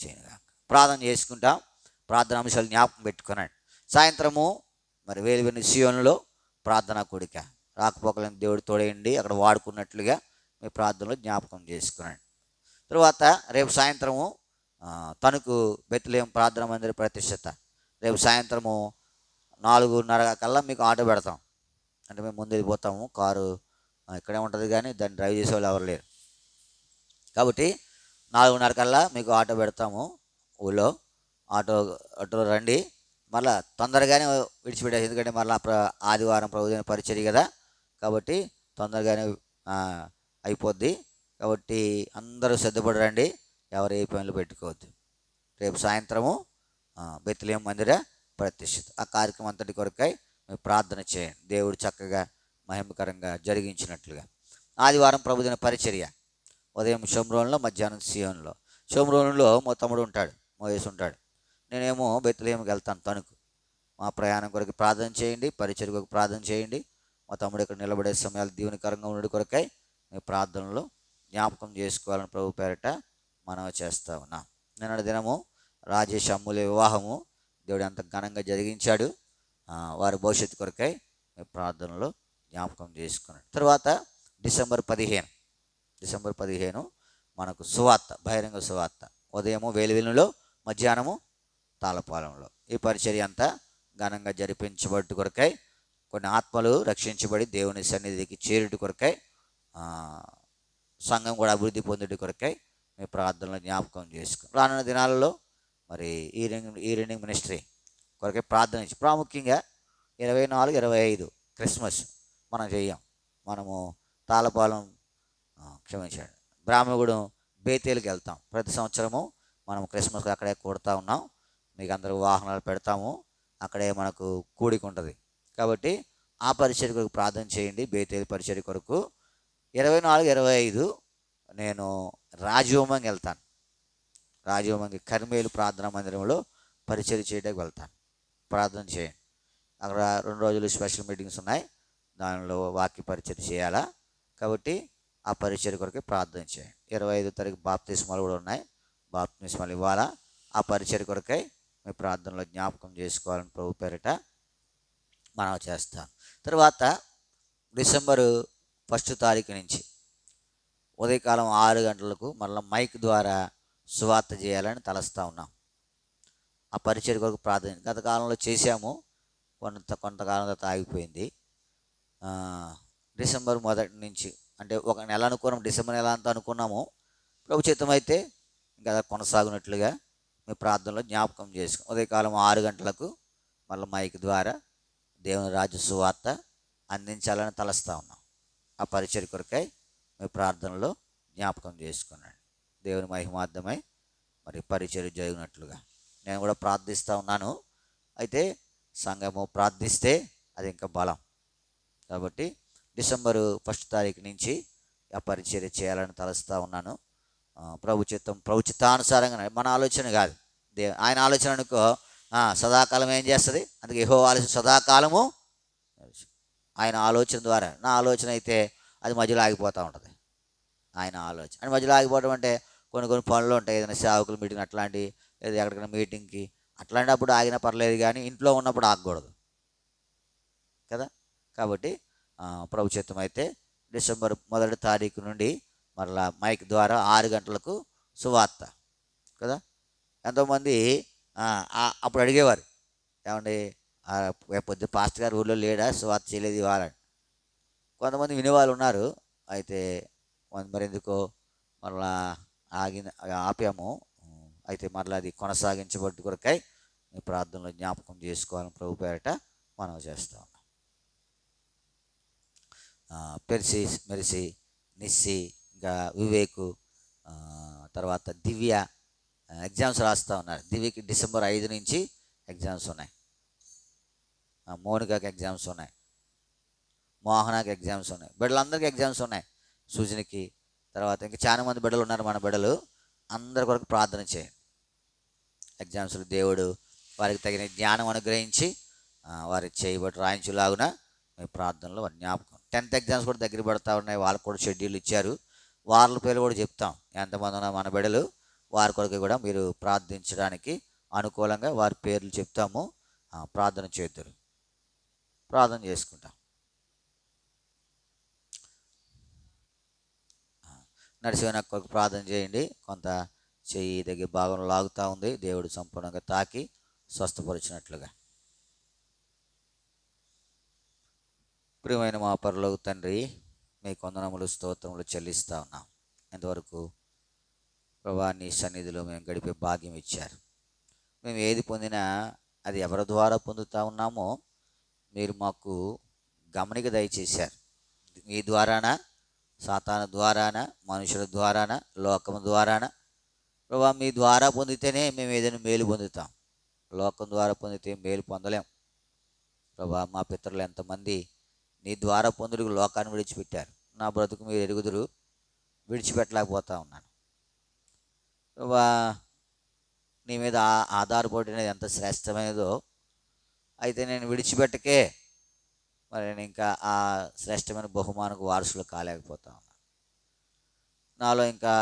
చేయగా ప్రార్థన చేసుకుంటాం. ప్రార్థన అంశాలు జ్ఞాపకం పెట్టుకున్నాడు. సాయంత్రము మరి వేలువెన్ని సియోనులో ప్రార్థనా కూడిక, రాకపోకలను దేవుడు తోడేయండి అక్కడ వాడుకున్నట్లుగా మీ ప్రార్థనలో జ్ఞాపకం చేసుకున్నాడు. తర్వాత రేపు సాయంత్రము తణుకు బెత్లెహేము ప్రార్థన మందిర ప్రతిష్టత. రేపు సాయంత్రము 4:30 కల్లా మీకు ఆటో పెడతాం. అంటే మేము ముందు వెళ్ళిపోతాము, కారు ఇక్కడే ఉంటుంది కానీ దాన్ని డ్రైవ్ చేసే వాళ్ళు ఎవరు లేరు కాబట్టి 4:30 కల్లా మీకు ఆటో పెడతాము. ఊళ్ళో ఆటోలో రండి. మళ్ళీ తొందరగానే విడిచిపెట్టారు, ఎందుకంటే మళ్ళీ ఆదివారం ప్రభుత్వ పరిచర్య కదా, కాబట్టి తొందరగానే అయిపోద్ది. కాబట్టి అందరూ సిద్ధపడి రండి, ఎవరు ఏ పనులు పెట్టుకోవద్దు. రేపు సాయంత్రము బెత్లెహేము మందిర ప్రతిష్ఠిత. ఆ కార్యక్రమం అంతటి కొరకై మీరు ప్రార్థన చేయండి, దేవుడు చక్కగా మహిమకరంగా జరిగించినట్లుగా. ఆదివారం ప్రభుదిన పరిచర్య ఉదయం షోమ్రోన్లో, మధ్యాహ్నం సియోన్లో. షోమ్రోన్లో మా తమ్ముడు ఉంటాడు, మోయేసు ఉంటాడు. నేనేమో బెత్లెహేముకి వెళ్తాను తణుకు. మా ప్రయాణం కొరకు ప్రార్థన చేయండి, పరిచర్య కొరకు ప్రార్థన చేయండి. మా తమ్ముడు ఇక్కడ నిలబడే సమయాలు దీవెనకరంగా ఉండడం కొరకై మీ ప్రార్థనలో జ్ఞాపకం చేసుకోవాలని ప్రభు పేరిట మనవి చేస్తా ఉన్నా. నిన్నటి దినము రాజేష్ అమ్ముల వివాహము దేవుడు అంత ఘనంగా జరిగించాడు. వారి భవిష్యత్తు కొరకై మీ ప్రార్థనలో జ్ఞాపకం చేసుకున్నాడు. తర్వాత డిసెంబర్ 15 మనకు సువార్త, బహిరంగ సువార్త. ఉదయము వేలువెల్లిలో, మధ్యాహ్నము తాళపాలెంలో. ఈ పరిచర్య అంతా ఘనంగా జరిపించబట్టు కొరకై, కొన్ని ఆత్మలు రక్షించబడి దేవుని సన్నిధికి చేరుట కొరకై, సంఘం కూడా అభివృద్ధి పొందుట కొరకై మీ ప్రార్థనలో జ్ఞాపకం చేసుకుని రానున్న దినాలలో మరి ఈ రీడింగ్ మినిస్ట్రీ కొరకై ప్రార్థన ఇచ్చి, ప్రాముఖ్యంగా 24, 25 క్రిస్మస్ మనం చెయ్యం. మనము తాళపాలెం క్షమించండి బ్రాహ్మణగూడెం బేతేలుకి వెళ్తాం. ప్రతి సంవత్సరము మనం క్రిస్మస్ అక్కడే కూడుతూ ఉన్నాం. మీకు అందరూ వాహనాలు పెడతాము, అక్కడే మనకు కూడిక ఉంటుంది. కాబట్టి ఆ పరిచర్య కొరకు ప్రార్థన చేయండి. బేతేలు పరిచర్య కొరకు 24, 25 నేను రాజవోమంగి వెళ్తాను. రాజవోమంగి కర్మేలు ప్రార్థనా మందిరంలో పరిచర్య చేయడానికి వెళ్తాను. ప్రార్థన చేయండి. అక్కడ 2 రోజులు స్పెషల్ మీటింగ్స్ ఉన్నాయి, దానిలో వాక్య పరిచర్య చేయాలా. కాబట్టి ఆ పరిచర్య కొరకు ప్రార్థన చేయండి. 25 తారీఖు బాప్తిస్మాలు కూడా ఉన్నాయి, బాప్తిస్మాలు ఇవ్వాలా. ఆ పరిచర్య కొరకై మీ ప్రార్థనలో జ్ఞాపకం చేసుకోవాలని ప్రభు పేరిట మనం చేస్తాం. తర్వాత డిసెంబరు 1 తారీఖు నుంచి ఉదయకాలం 6 గంటలకు మళ్ళీ మైక్ ద్వారా సువార్త చేయాలని తలస్తూ ఉన్నాం. ఆ పరిచర్య కొరకు ప్రార్థన గత కాలంలో చేశాము, కొంతకాలం తర్వాత ఆగిపోయింది. డిసెంబర్ 1 నుంచి అంటే ఒక నెల అనుకున్నాం, డిసెంబర్ నెల అంతా అనుకున్నాము. ప్రభు చిత్తం అయితే ఇంకా కొనసాగునట్లుగా మీ ప్రార్థనలో జ్ఞాపకం చేసుకుని ఉదయకాలం 6 గంటలకు మళ్ళీ మైక్ ద్వారా దేవుని రాజ్య సువార్త అందించాలని తలస్తూ ఉన్నాం. ఆ పరిచర్య కొరకై మీ ప్రార్థనలో జ్ఞాపకం చేసుకున్నాడు. దేవుని మహిమార్థమై మరి పరిచర్య జరిగినట్లుగా నేను కూడా ప్రార్థిస్తూ ఉన్నాను. అయితే సంఘము ప్రార్థిస్తే అది ఇంకా బలం. కాబట్టి డిసెంబరు 1 తారీఖు నుంచి ఆ పరిచర్య చేయాలని తలస్తూ ఉన్నాను. ప్రభు చిత్తానుసారంగా, మన ఆలోచన కాదు, ఆయన ఆలోచన అనుకో సదాకాలం ఏం చేస్తుంది. అందుకే యెహోవా ఆలోచన సదాకాలము, ఆయన ఆలోచన ద్వారా. నా ఆలోచన అయితే అది మధ్యలో ఆగిపోతూ ఉంటుంది. ఆయన ఆలోచన అని మధ్యలో ఆగిపోవడం అంటే కొన్ని పనులు ఉంటాయి, ఏదైనా సేవకుల మీటింగ్ అట్లాంటి, లేదా ఎక్కడికైనా మీటింగ్కి అట్లాంటప్పుడు ఆగినా పర్లేదు, కానీ ఇంట్లో ఉన్నప్పుడు ఆగకూడదు కదా. కాబట్టి ప్రభు చిత్తం అయితే డిసెంబర్ 1 తారీఖు నుండి మరలా మైక్ ద్వారా 6 గంటలకు సువార్త కదా. ఎంతోమంది అప్పుడు అడిగేవారు, ఏమండి పొద్దు పాస్టర్ గారు ఊళ్ళో లేడా, సువార్త చేయలేదు ఇవాళ. కొంతమంది వినేవాళ్ళు ఉన్నారు. అయితే మరి ఎందుకో మరలా ఆపాము. అయితే మరలా అది కొనసాగించబట్టు కొరకై మీ ప్రార్థనలో జ్ఞాపకం చేసుకోవాలని ప్రభు పేరిట మనం చేస్తా ఉన్నాం. పెర్సి, మెర్సి, నిస్సి, ఇంకా వివేకు, ఆ, తర్వాత దివ్య ఎగ్జామ్స్ రాస్తూ ఉన్నారు. దివ్యకి డిసెంబర్ 5 నుంచి ఎగ్జామ్స్ ఉన్నాయి. మోనికాకి ఎగ్జామ్స్ ఉన్నాయి. మోహనాకి ఎగ్జామ్స్ ఉన్నాయి. బిడ్డలందరికీ ఎగ్జామ్స్ ఉన్నాయి. సూజనికి, తర్వాత ఇంకా చాలా మంది బిడ్డలు ఉన్నారు. మన బిడ్డలు అందరి కొరకు ప్రార్థన చేయండి. ఎగ్జామ్స్లో దేవుడు వారికి తగిన జ్ఞానం అనుగ్రహించి వారికి చేయబట్టి రాయించులాగున మీ ప్రార్థనలో వారి జ్ఞాపకం. 10th ఎగ్జామ్స్ కూడా దగ్గర పడతా ఉన్నాయి. వాళ్ళకు కూడా షెడ్యూల్ ఇచ్చారు. వాళ్ళ పేర్లు కూడా చెప్తాం. ఎంతమంది ఉన్నా మన బిడ్డలు వారి కొరకు కూడా మీరు ప్రార్థించడానికి అనుకూలంగా వారి పేర్లు చెప్తాము. ప్రార్థన చేద్దరు. ప్రార్థన చేసుకుంటాం. నడిచిన కొరకు ప్రార్థన చేయండి. కొంత చెయ్యి దగ్గర భాగం లాగుతూ ఉంది. దేవుడు సంపూర్ణంగా తాకి స్వస్థపరిచినట్లుగా. ప్రియమైన మా పరలోక తండ్రి, మీ కొందనములు స్తోత్రములు చెల్లిస్తూ ఉన్నాం. ఇంతవరకు ప్రభా నీ సన్నిధిలో మేము గడిపే భాగ్యం ఇచ్చారు. మేము ఏది పొందినా అది ఎవరి ద్వారా పొందుతూ ఉన్నామో మీరు మాకు గమనిక దయచేశారు. మీ ద్వారాన, సాతాను ద్వారాన, మనుషుల ద్వారాన, లోకము ద్వారాన ప్రభా మీ ద్వారా పొందితేనే మేము ఏదైనా మేలు పొందుతాం. లోకం ద్వారా పొందితే మేలు పొందలేం. ప్రభా మా పితరులు ఎంతమంది నీ ద్వారా పొందుడుకు లోకాన్ని విడిచిపెట్టారు. నా బ్రతుకు మీరు ఎరుగుదురు, విడిచిపెట్టలేకపోతా ఉన్నాను. ప్రభా నీ మీద ఆధారపడినది ఎంత శ్రేష్టమైనదో, అయితే నేను విడిచిపెట్టకే మరి నేను ఇంకా ఆ శ్రేష్టమైన బహుమానకు వారసులు కాలేకపోతా ఉన్నాను. నాలో ఇంకా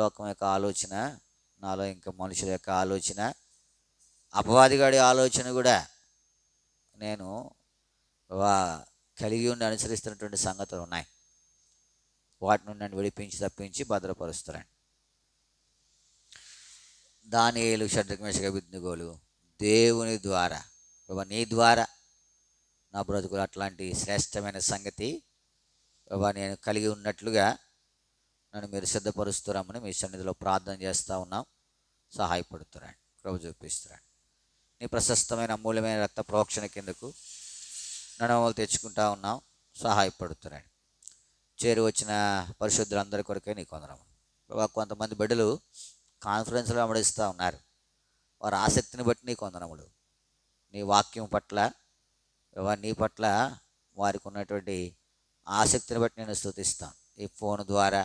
లోకం యొక్క ఆలోచన, నాలో ఇంకా మనుషుల యొక్క ఆలోచన, అపవాదిగాడి ఆలోచన కూడా నేను కలిగి ఉండి అనుసరిస్తున్నటువంటి సంగతులు ఉన్నాయి. వాటి నుండి నన్ను విడిపించి తప్పించి భద్రపరుస్తాను. దానియేలు, షడ్రక్, మేషక్, అబేద్నెగోలు దేవుని ద్వారా ప్రభా నీ ద్వారా నా బ్రతుకులు అట్లాంటి శ్రేష్టమైన సంగతి ప్రభా నేను కలిగి ఉన్నట్లుగా నన్ను మీరు సిద్ధపరుస్తున్నామని మీ సన్నిధిలో ప్రార్థన చేస్తూ ఉన్నాం. సహాయపడుతున్నాను, కృప చూపిస్తున్నాను. నీ ప్రశస్తమైన అమూల్యమైన రక్త ప్రోక్షణ కిందకు నన్ను తెచ్చుకుంటా ఉన్నాం. సహాయపడుతున్నాను. చేరి వచ్చిన పరిశుద్ధులందరి కొరకే నీకు వందనము ప్రభా. కొంతమంది బిడ్డలు కాన్ఫరెన్స్లో అమడిస్తూ ఉన్నారు. వారి ఆసక్తిని బట్టి నీకు వందనములు. నీ వాక్యం పట్ల నీ పట్ల వారికి ఉన్నటువంటి ఆసక్తిని బట్టి నేను స్తుతిస్తాను. ఈ ఫోన్ ద్వారా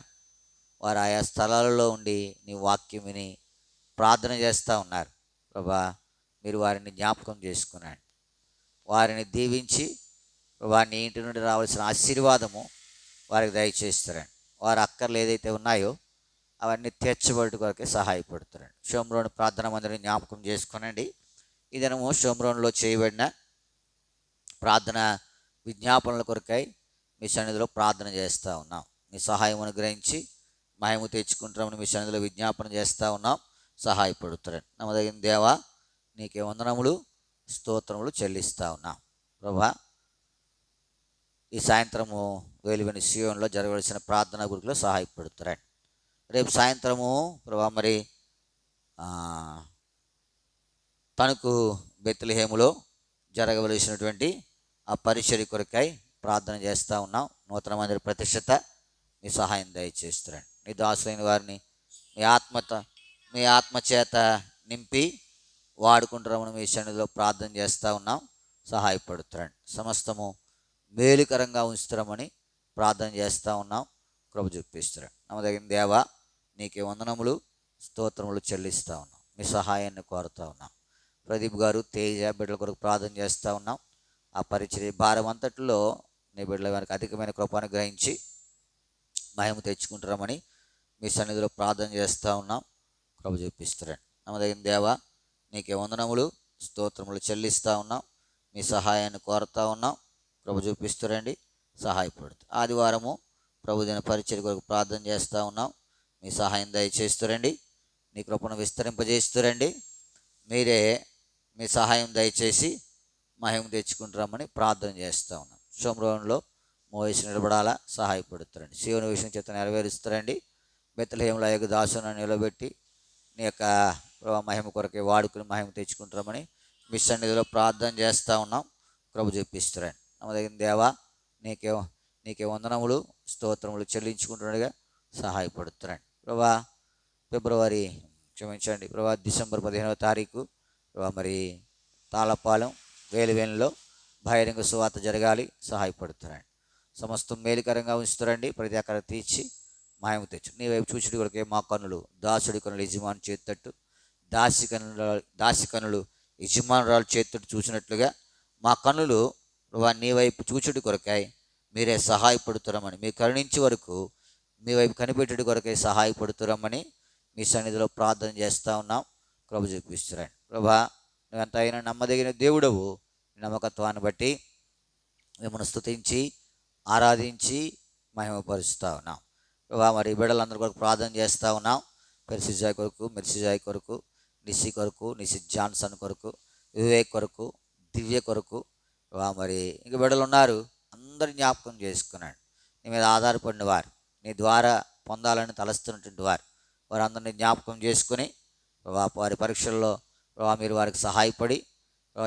వారు ఆయా స్థలాలలో ఉండి నీ వాక్యం విని ప్రార్థన చేస్తూ ఉన్నారు. ప్రభా మీరు వారిని జ్ఞాపకం చేసుకున్నాడు. వారిని దీవించి వారిని ఇంటి నుండి రావాల్సిన ఆశీర్వాదము వారికి దయచేస్తారండి. వారి అక్కర్లు ఏదైతే ఉన్నాయో అవన్నీ తీర్చబడి కొరకే సహాయపడుతారండి. షోమ్రోన్ ప్రార్థన మందిరం జ్ఞాపకం చేసుకునండి. ఈ దినము షోమ్రోన్లో చేయబడిన ప్రార్థన విజ్ఞాపనల కొరకై మీ సన్నిధిలో ప్రార్థన చేస్తూ ఉన్నాం. మీ సహాయం అనుగ్రహించి మహిమ తెచ్చుకుంటామని మీ సన్నిధిలో విజ్ఞాపన చేస్తూ ఉన్నాం. సహాయపడుతారండి. నమ్మదగిన దేవా నీకే వందనములు, స్తోత్రములు చెల్లిస్తూ ఉన్నాం. ప్రభా ఈ సాయంత్రము వేలువెని సియోన్లో జరగవలసిన ప్రార్థన గురిలో సహాయపడుతారండి. రేపు సాయంత్రము ప్రభా మరి తణుకు బెత్లెహేములో జరగవలసినటువంటి ఆ పరిచర్య కొరకై ప్రార్థన చేస్తూ ఉన్నాం. నూతన మందిర ప్రతిష్టత మీ సహాయం దయచేస్తారండి. నీ దాసులైన వారిని మీ ఆత్మచేత నింపి వాడుకుంటారని మీ సన్నిధిలో ప్రార్థన చేస్తూ ఉన్నాం. సహాయపడుతారండి. సమస్తము మేలుకరంగా ఉంచుతారమని ప్రార్థన చేస్తూ ఉన్నాం. కృప చూపిస్తారండి. నమ్మదగిన దేవా నీకే వందనములు, స్తోత్రములు చెల్లిస్తూ ఉన్నాం. మీ సహాయాన్ని కోరుతూ ఉన్నాం. ప్రదీప్ గారు, తేజ బిడ్డల కొరకు ప్రార్థన చేస్తూ ఉన్నాం. ఆ పరిచర్య భారం అంతట్లో నీ బిడ్డల వారికి అధికమైన కృపను గ్రహించి మహిమ తెచ్చుకుంటారమని మీ సన్నిధిలో ప్రార్థన చేస్తూ ఉన్నాం. కృప చూపిస్తారండి. నమ్మదగిన దేవా నీకే వందనములు, స్తోత్రములు చెల్లిస్తూ ఉన్నాం. మీ సహాయాన్ని కోరుతూ ఉన్నాం. కృప చూపిస్తారండి, సహాయపడుతుంది. ఆదివారము ప్రభుదిన పరిచర్య కొరకు ప్రార్థన చేస్తూ ఉన్నాం. మీ సహాయం దయచేస్తురండి. నీ కృపను విస్తరింపజేస్తురండి. మీరే మీ సహాయం దయచేసి మహిమ తెచ్చుకుంటారమని ప్రార్థన చేస్తూ ఉన్నాం. షోమ్రోన్లో మోయేసు నిలబడాలా, సహాయపడుతారండి. సీయోను విషయం చేత నెరవేరుస్తారండి. బెత్లెహేములో యొక్క దాసును నిలబెట్టి నీ యొక్క మహిమ కొరకే వాడుకుని మహిమ తెచ్చుకుంటారమని మీ సన్నిధిలో ప్రార్థన చేస్తూ ఉన్నాం. కృప చూపిస్తారండి. నమ్మదగిన దేవా నీకే వందనములు స్తోత్రములు చెల్లించుకుంటుండగా సహాయపడుతున్నాను ప్రభా. ఫిబ్రవరి క్షమించండి ప్రభా, డిసెంబర్ 15వ తారీఖు ప్రభా మరి తాళపాలెం వేలువేలులో బహిరంగ సువార్త జరగాలి, సహాయపడుతున్నాను. సమస్తం మేలుకరంగా ఉంచుతారండి, ప్రతి అక్కడ తీర్చి మాయము తెచ్చు. నీ వైపు చూచుడి కొరకే మా కన్నులు దాసుడి కన్నులు యజమాని చేతట్టు, దాసి కన్నులు యజమానురాలు చేతట్టు చూసినట్లుగా మా కన్నులు ప్రభా నీ వైపు చూచుడి కొరకాయ మీరే సహాయపడుతురమని, మీ కరుణించే వరకు మీ వైపు కనిపెట్టుడి కొరకై సహాయపడుతురమని మీ సన్నిధిలో ప్రార్థన చేస్తూ ఉన్నాం. కృప చూపిస్తున్నాను ప్రభా. నువ్వు ఎంత అయినా నమ్మదగిన దేవుడవు. నమ్మకత్వాన్ని బట్టి మిమ్మల్ని స్తుతించి ఆరాధించి మహిమపరుస్తూ ఉన్నాం ప్రభా. మరి బిడ్డలందరి కొరకు ప్రార్థన చేస్తూ ఉన్నాం. పెర్సిజాయ్ కొరకు, మెర్సిజాయ్ కొరకు, నిసి కొరకు, నిసి జాన్సన్ కొరకు, వివేక్ కొరకు, దివ్య కొరకు ప్రభా. మరి ఇంక బిడ్డలు ఉన్నారు, అందరి జ్ఞాపకం చేసుకున్నాడు. నీ మీద ఆధారపడిన వారు, నీ ద్వారా పొందాలని తలస్తున్నటువంటి వారు, వారందరినీ జ్ఞాపకం చేసుకుని ప్రభా వారి పరీక్షల్లో ప్రభా మీరు వారికి సహాయపడి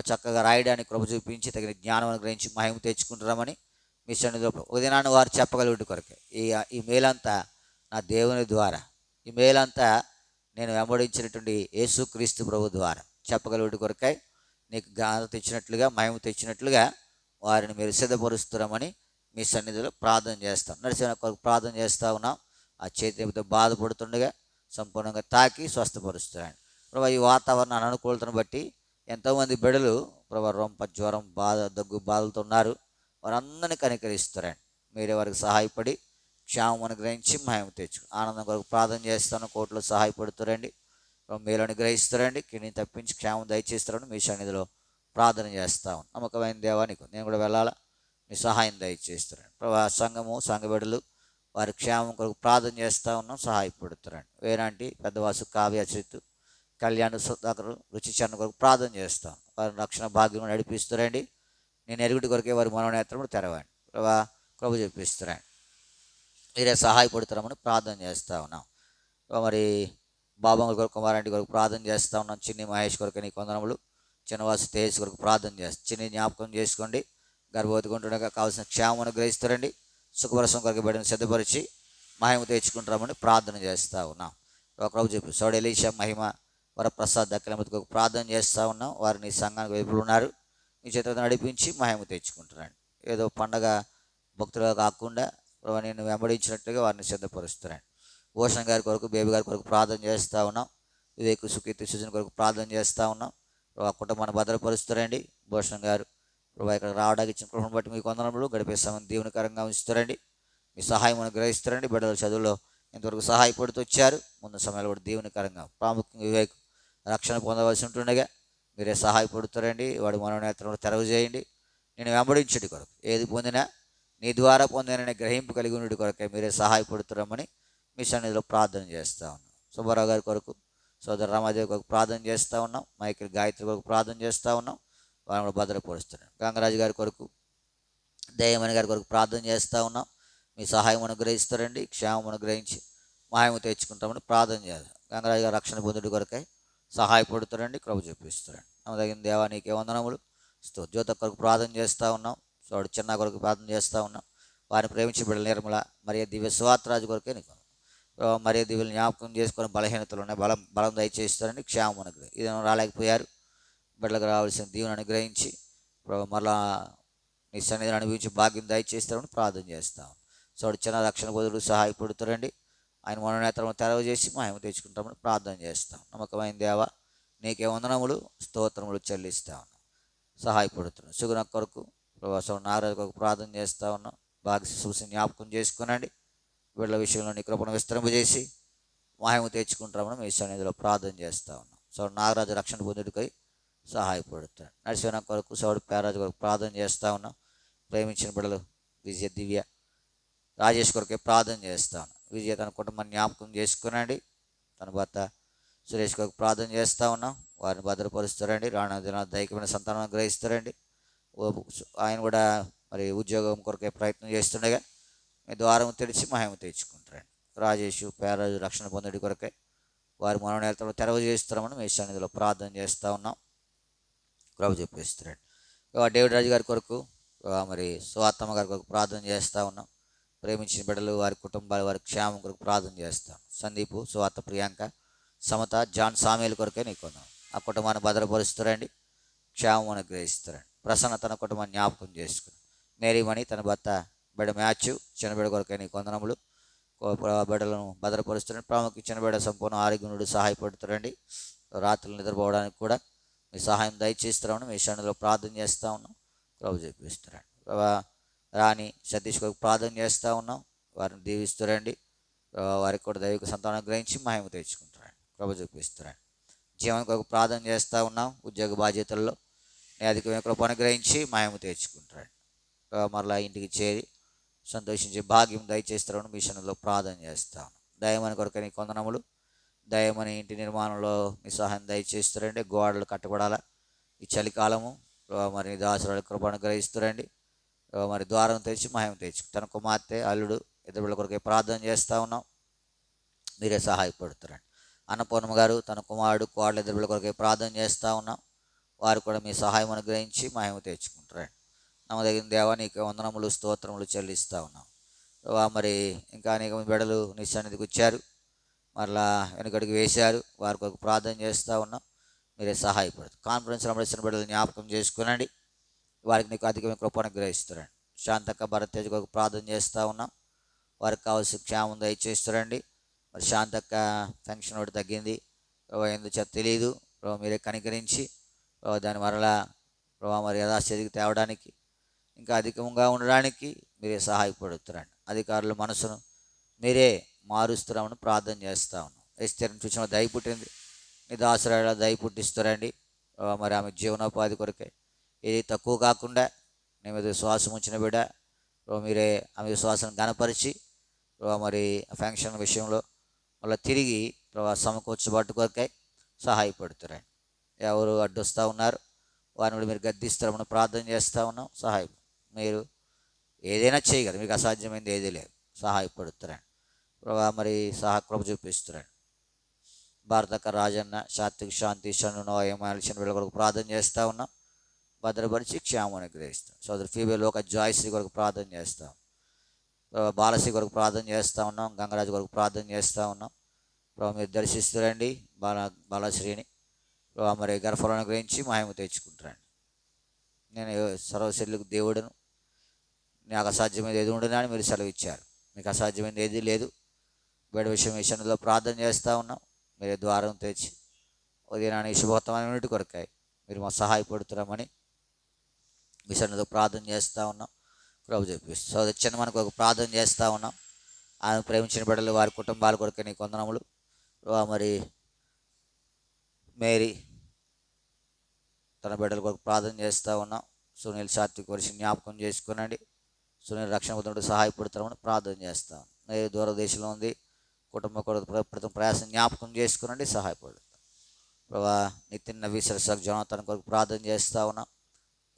చక్కగా రాయడానికి కృప చూపించి తగిన జ్ఞానం అనుగ్రహించి మహిమ తెచ్చుకుంటున్నామని మీ సన్నిధిలో ఉదయాన్ని వారు చెప్పగలిగే కొరకే ఈ మేలంతా నా దేవుని ద్వారా, ఈ మేలంతా నేను వెంబడించినటువంటి యేసుక్రీస్తు ప్రభు ద్వారా చెప్పగలిగే కొరకై నీకు జ్ఞానం తెచ్చినట్లుగా మహిమ తెచ్చినట్లుగా వారిని మీరు సిద్ధపరుస్తున్నామని మీ సన్నిధిలో ప్రార్థన చేస్తాం. నడిచిన కొరకు ప్రార్థన చేస్తూ ఉన్నాం. ఆ చేతితో బాధపడుతుండగా సంపూర్ణంగా తాకి స్వస్థపరుస్తున్నాను ప్రభా. ఈ వాతావరణాన్ని అనుకూలతను బట్టి ఎంతోమంది బిడ్డలు ప్రభా రొంప జ్వరం బాధ దగ్గు బాధలతో ఉన్నారు. వారందరినీ కనికరిస్తారండి. మీరే వారికి సహాయపడి క్షేమం అనుగ్రహించి మహిమ తెచ్చు. ఆనందం కొరకు ప్రార్థన చేస్తాను. కోర్టులో సహాయపడుతారండి, మేలు అనుగ్రహిస్తారండి, కింది తప్పించి క్షేమం దయచేస్తారని మీ సన్నిధిలో ప్రార్థన చేస్తాను. నమ్మకమైన దేవా నీకు నేను కూడా వెళ్ళాలా, మీ సహాయం దయచేస్తారండి ప్రభా. సంఘము సంఘ బిడ్డలు వారి క్షేమం కొరకు ప్రార్థన చేస్తూ ఉన్నాం, సహాయపడుతారండి. వేరంటి పెద్దవాసు కావ్య చిత్తు కళ్యాణ్ సుధాకరు రుచిచరణ కొరకు ప్రార్థన చేస్తాం. వారి రక్షణ భాగ్యం నడిపిస్తారండి. నేను ఎరుగుడి కొరకే వారి మనోనేత్రములు తెరవండి ప్రభా. కృప చూపిస్తారండి, మీరే సహాయపడుతారమని ప్రార్థన చేస్తూ ఉన్నాం. మరి బాబంగుల కొరకు కుమారాంటి కొరకు ప్రార్థన చేస్తూ ఉన్నాం. చిన్ని మహేష్ కొరకు నీ కొందనములు, చిన్నవాసు తేజ్ కొరకు ప్రార్థన చేస్తాం. చిన్ని జ్ఞాపకం చేసుకోండి, గర్భవతి కొంటుండగా కావాల్సిన క్షేమం అనుగ్రహిస్తారండి. సుఖపరసం కొరకు బిడ్డను సిద్ధపరిచి మహిమ తెచ్చుకుంటామని ప్రార్థన చేస్తూ ఉన్నాం. కృప చూపి సౌడు ఎలీషా మహిమ వరప్రసాద్ దక్కలమతికి ప్రార్థన చేస్తూ ఉన్నాం. వారు నీ సంఘానికి వైపులు ఉన్నారు, నీ చేతులతో నడిపించి మహిమ తెచ్చుకుంటున్నాను. ఏదో పండగ భక్తులుగా కాకుండా ప్రభు నేను వెంబడించినట్టుగా వారిని సిద్ధపరుస్తున్నాను. భూషణ్ గారి కొరకు, బేబీ గారి కొరకు ప్రార్థన చేస్తూ ఉన్నాం. వివేక్ సుకీర్తి సుజన్ కొరకు ప్రార్థన చేస్తూ ఉన్నాం. ప్రభు కుటుంబాన్ని భద్రపరుస్తారండి. భూషణ్ గారు ప్రభు ఇక్కడ రావడానికి ఇచ్చిన కృపను బట్టి మీ కొందనములు గడిపే సమయం దీవెనకరంగా ఉంచుతారండి. మీ సహాయం అనుగ్రహిస్తారండి. బిడ్డల చదువులో ఇంతవరకు సహాయపడుతూ వచ్చారు. ముందు సమయంలో కూడా దీవెనకరంగా ప్రాముఖ్యంగా వివేక్ రక్షణ పొందవలసి ఉంటుండగా మీరే సహాయపడుతారండి. వాడు మనోనేత్రంలో తెరవ చేయండి. నేను వెంబడించడి కొరకు ఏది పొందినా నీ ద్వారా పొందినని గ్రహింపు కలిగి ఉన్నటి కొరకే మీరే సహాయపడుతున్నామని మీ సన్నిధిలో ప్రార్థన చేస్తూ ఉన్నాం. సుబ్బారావు గారి కొరకు, సోదరు రామాదేవి కొరకు ప్రార్థన చేస్తూ ఉన్నాం. మైకిల్ గాయత్రి కొరకు ప్రార్థన చేస్తూ ఉన్నాం. వారిని కూడా భద్రపరుస్తున్నాం. గంగరాజు గారి కొరకు, దయమణి గారి కొరకు ప్రార్థన చేస్తూ ఉన్నాం. మీ సహాయం అనుగ్రహిస్తారండి, క్షేమం అనుగ్రహించి మహిమ తెచ్చుకుంటామని ప్రార్థన చేస్తాం. గంగరాజు గారు రక్షణ పొందుడి కొరకై సహాయపడుతారండి, కృప చూపిస్తారండి. నమ్మదగిన దేవా నీకే వందనములు. జ్యోత కొరకు ప్రార్థన చేస్తూ ఉన్నాం. వాడు చిన్న కొరకు ప్రార్థన చేస్తూ ఉన్నాం. వారిని ప్రేమించి బిడ్డల నిర్మల మరియ దివ్య సువార్తరాజు కొరకే నీకు మరియ దివ్యలు జ్ఞాపకం చేసుకొని బలహీనతలు ఉన్నాయి, బలం దయచేస్తారని క్షేమం అనుగ్రహం. ఇది రాలేకపోయారు, బిడ్డలకు రావాల్సిన దీవెన అనుగ్రహించి మరలా నీ సన్నిధిని అనుభవించి భాగ్యం దయచేస్తారని ప్రార్థన చేస్తాం. సో చిన్న రక్షణ బదులు సహాయపడుతారండి. ఆయన మనోనేత్రము తెరవ చేసి మహిమ తెచ్చుకుంటామని ప్రార్థన చేస్తాం. నమ్మకమైన దేవా నీకే వందనములు స్తోత్రములు చెల్లిస్తా ఉన్నాం, సహాయపడుతున్నాం. సుగుణ కొరకు ప్రవాసం నాగరాజు కొరకు ప్రార్థన చేస్తూ ఉన్నాం. బాగా చూసి జ్ఞాపకం చేసుకునండి. వీళ్ళ విషయంలో నీ కృపను విస్తరింపజేసి మహిమ తెచ్చుకుంటామని మీ సన్నిధిలో ప్రార్థన చేస్తూ ఉన్నాం. సో నాగరాజు రక్షణ పొందుడికై సహాయపడుతున్నాడు. నరసింహ కొరకు, సౌడు పేరాజు కొరకు ప్రార్థన చేస్తూ ఉన్నాం. ప్రేమించిన బిడ్డలు విజయ, దివ్య, రాజేష్ కొరకే ప్రార్థన చేస్తూ ఉన్నాం. విజయ తన కుటుంబాన్ని జ్ఞాపకం చేసుకునండి. తన భర్త సురేష్ కొరకు ప్రార్థన చేస్తూ ఉన్నాం. వారిని భద్రపరుస్తారండి. రాణా దిన దైకమైన సంతానం గ్రహిస్తారండి. ఆయన కూడా మరి ఉద్యోగం కొరకే ప్రయత్నం చేస్తుండగా మీ ద్వారం తెరిచి మహిమ తెచ్చుకుంటారండి. రాజేష్ పేరాజు రక్షణ పొందుడి కొరకే వారి మనోనేతలు తెరవ చేస్తున్నామని మీ సన్నిధిలో ప్రార్థన చేస్తూ ఉన్నాం. కృప చెప్పిస్తారండి. డేవిడ్ రాజు గారి కొరకు, మరి సువార్తమ్మ గారి కొరకు ప్రార్థన చేస్తూ ఉన్నాం. ప్రేమించిన బిడ్డలు వారి కుటుంబాలు వారి క్షేమం కొరకు ప్రార్థన చేస్తాం. సందీపు, సువార్త, ప్రియాంక, సమత, జాన్, సామేలు కొరకే నీకు వందనం. ఆ కుటుంబాన్ని భద్రపరుస్తారండి, క్షేమం అనుగ్రహిస్తారండి. ప్రసన్న తన కుటుంబాన్ని జ్ఞాపకం చేసుకుని, మేరీమణి తన భర్త బిడ్డ మ్యాథ్యూ చిన్న బిడ్డ కొరకే నీకు వందనములు. బిడ్డలను భద్రపరుస్తారండి. ప్రాముఖ్య చిన్న బిడ్డ సంపూర్ణ ఆరోగ్యునుడు సహాయపడుతారండి. రాత్రులు నిద్రపోవడానికి కూడా మీ సహాయం దయచేస్తున్నాను. మీ శరణలో ప్రార్థన చేస్తూ ఉన్నాం. ప్రభు చెప్పిస్తారండి. రాణి సతీష్ కొరకు ప్రార్థన చేస్తూ ఉన్నాం. వారిని దీవిస్తారండి. వారికి కూడా దైవిక సంతానం గ్రహించి మహిమ తెచ్చుకుంటారండి. ప్రభు చూపిస్తారండి. జీవనం కొరకు ప్రార్థన చేస్తూ ఉన్నాం. ఉద్యోగ బాధ్యతల్లో అధికమైన కృప అనుగ్రహించి మహిమ తెచ్చుకుంటారండి. మరలా ఇంటికి చేరి సంతోషించే భాగ్యం దయచేస్తారని మిషన్లో ప్రార్థన చేస్తాను. దయమని కొరకు నీ కొందనములు. దయమని ఇంటి నిర్మాణంలో మీ సహాయం దయచేస్తారండి. గోడలు కట్టబడాలా ఈ చలికాలము. మరి దాసురాలు కృప అనుగ్రహిస్తారండి. మరి ద్వారం తెచ్చి మహిమ తెచ్చు. తన కుమార్తె, అల్లుడు, ఇద్దరు బిడ్డల కొరకే ప్రార్థన చేస్తూ ఉన్నాం. మీరే సహాయపడుతారండి. అన్నపూర్ణమ్మ గారు తన కుమారుడు, కోడలు, ఇద్దరు బిడ్డల కొరకే ప్రార్థన చేస్తూ ఉన్నాం. వారు కూడా మీ సహాయం అనుగ్రహించి మహిమ తెచ్చుకుంటారండి. నమ్మదగిన దేవా నీకు వందనములు, స్తోత్రములు చెల్లిస్తూ ఉన్నాం. మరి ఇంకా అనేక బిడ్డలు నీ సన్నిధికి వచ్చారు, మరలా వెనుకడికి వేశారు. వారి కొరకు ప్రార్థన చేస్తూ ఉన్నాం. మీరే సహాయపడతారు. కాన్ఫరెన్స్లో నడిచిన బిడ్డలు జ్ఞాపకం చేసుకునండి. వారికి నీకు అధికమైన కృప అనుగ్రహిస్తారండి. శాంతక్క, భరత్ తేజ్ కొరకు ప్రార్థన చేస్తూ ఉన్నాం. వారికి కావాల్సిన క్షేమం దయచేస్తారండి. మరి శాంతక్క ఫంక్షన్ ఒకటి తగ్గింది, ఎందుకు తెలియదు. మీరే కనికరించి దాని మరలా మరి యథాస్థితికి తేవడానికి, ఇంకా అధికంగా ఉండడానికి మీరే సహాయపడుతారండి. అధికారుల మనసును మీరే మారుస్తున్నామని ప్రార్థన చేస్తూ ఉన్నాం. ఎస్తేర్ని చూసిన దయ పుట్టింది, నీ దాసురాల దయ పుట్టిస్తారండి. మరి ఆమె జీవనోపాధి కొరకే ఏది తక్కువ కాకుండా నీ మీద విశ్వాసం ఉంచిన బిడ్డ మీరే ఆమె విశ్వాసం గణపరిచి మరి ఫంక్షన్ విషయంలో మళ్ళీ తిరిగి సమకూర్చబట్టు కొరకై సహాయపడుతారండి. ఎవరు అడ్డొస్తూ ఉన్నారు వారిని కూడా మీరు గద్దిస్తారని ప్రార్థన చేస్తూ ఉన్నాం. సహాయం మీరు ఏదైనా చేయగలరు, మీకు అసాధ్యమైంది ఏదీ లేదు. సహాయపడుతారండి. మరి కృప చూపిస్తారండి. భారతక్క, రాజన్న, సాత్విక్, శాంతి, షన్ను, ఏమాల్సిన వీళ్ళ కొరకు ప్రార్థన చేస్తూ ఉన్నాం. భద్రపరిచి క్షేమాన్ని గ్రహిస్తాం. సోదరు ఫీబే లోక జాయ్శ్రీ కొరకు ప్రార్థన చేస్తాం. బాలశ్రీ కొరకు ప్రార్థన చేస్తూ ఉన్నాం. గంగరాజు కొరకు ప్రార్థన చేస్తూ ఉన్నాం. మీరు దర్శిస్తారండి బాలశ్రీని. మరి గర్భఫలాన్ని గ్రహించి మహిమ తెచ్చుకుంటారండి. నేను సర్వశరీలకు దేవుడును, నాకు అసాధ్యమైనది ఏది ఉండదని మీరు సెలవు ఇచ్చారు. మీకు అసాధ్యమైనది ఏది లేదు. బయట విషయంలో ప్రార్థన చేస్తూ ఉన్నాం. మీరే ద్వారం తెచ్చి ఉదయాన్ని శుభోత్తమైన కొరకాయ మీరు మా సహాయపడుతున్నామని మిషన్లో ప్రార్థన చేస్తూ ఉన్నాం. ప్రభు చెప్పిస్తాం. సోదరు చిన్న మనకు ఒక ప్రార్థన చేస్తూ ఉన్నాం. ఆయన ప్రేమించిన బిడ్డలు వారి కుటుంబాల కొరకే నీ కొందనములు. మరి మేరీ తన బిడ్డల కొరకు ప్రార్థన చేస్తూ ఉన్నాం. సునీల్, సాత్విక్ వర్షం జ్ఞాపకం చేసుకునండి. సునీల్ రక్షణ పొందుటకు సహాయపడుతామని ప్రార్థన చేస్తాం. మేరీ దూరదేశంలో ఉంది, కుటుంబ కొరకు ప్రతి ప్రయాసం జ్ఞాపకం చేసుకునండి, సహాయపడుతాం. ప్రభా నితిన్, నవీ, సరస్వతి, జోనాథన్ కొరకు ప్రార్థన చేస్తూ ఉన్నాం.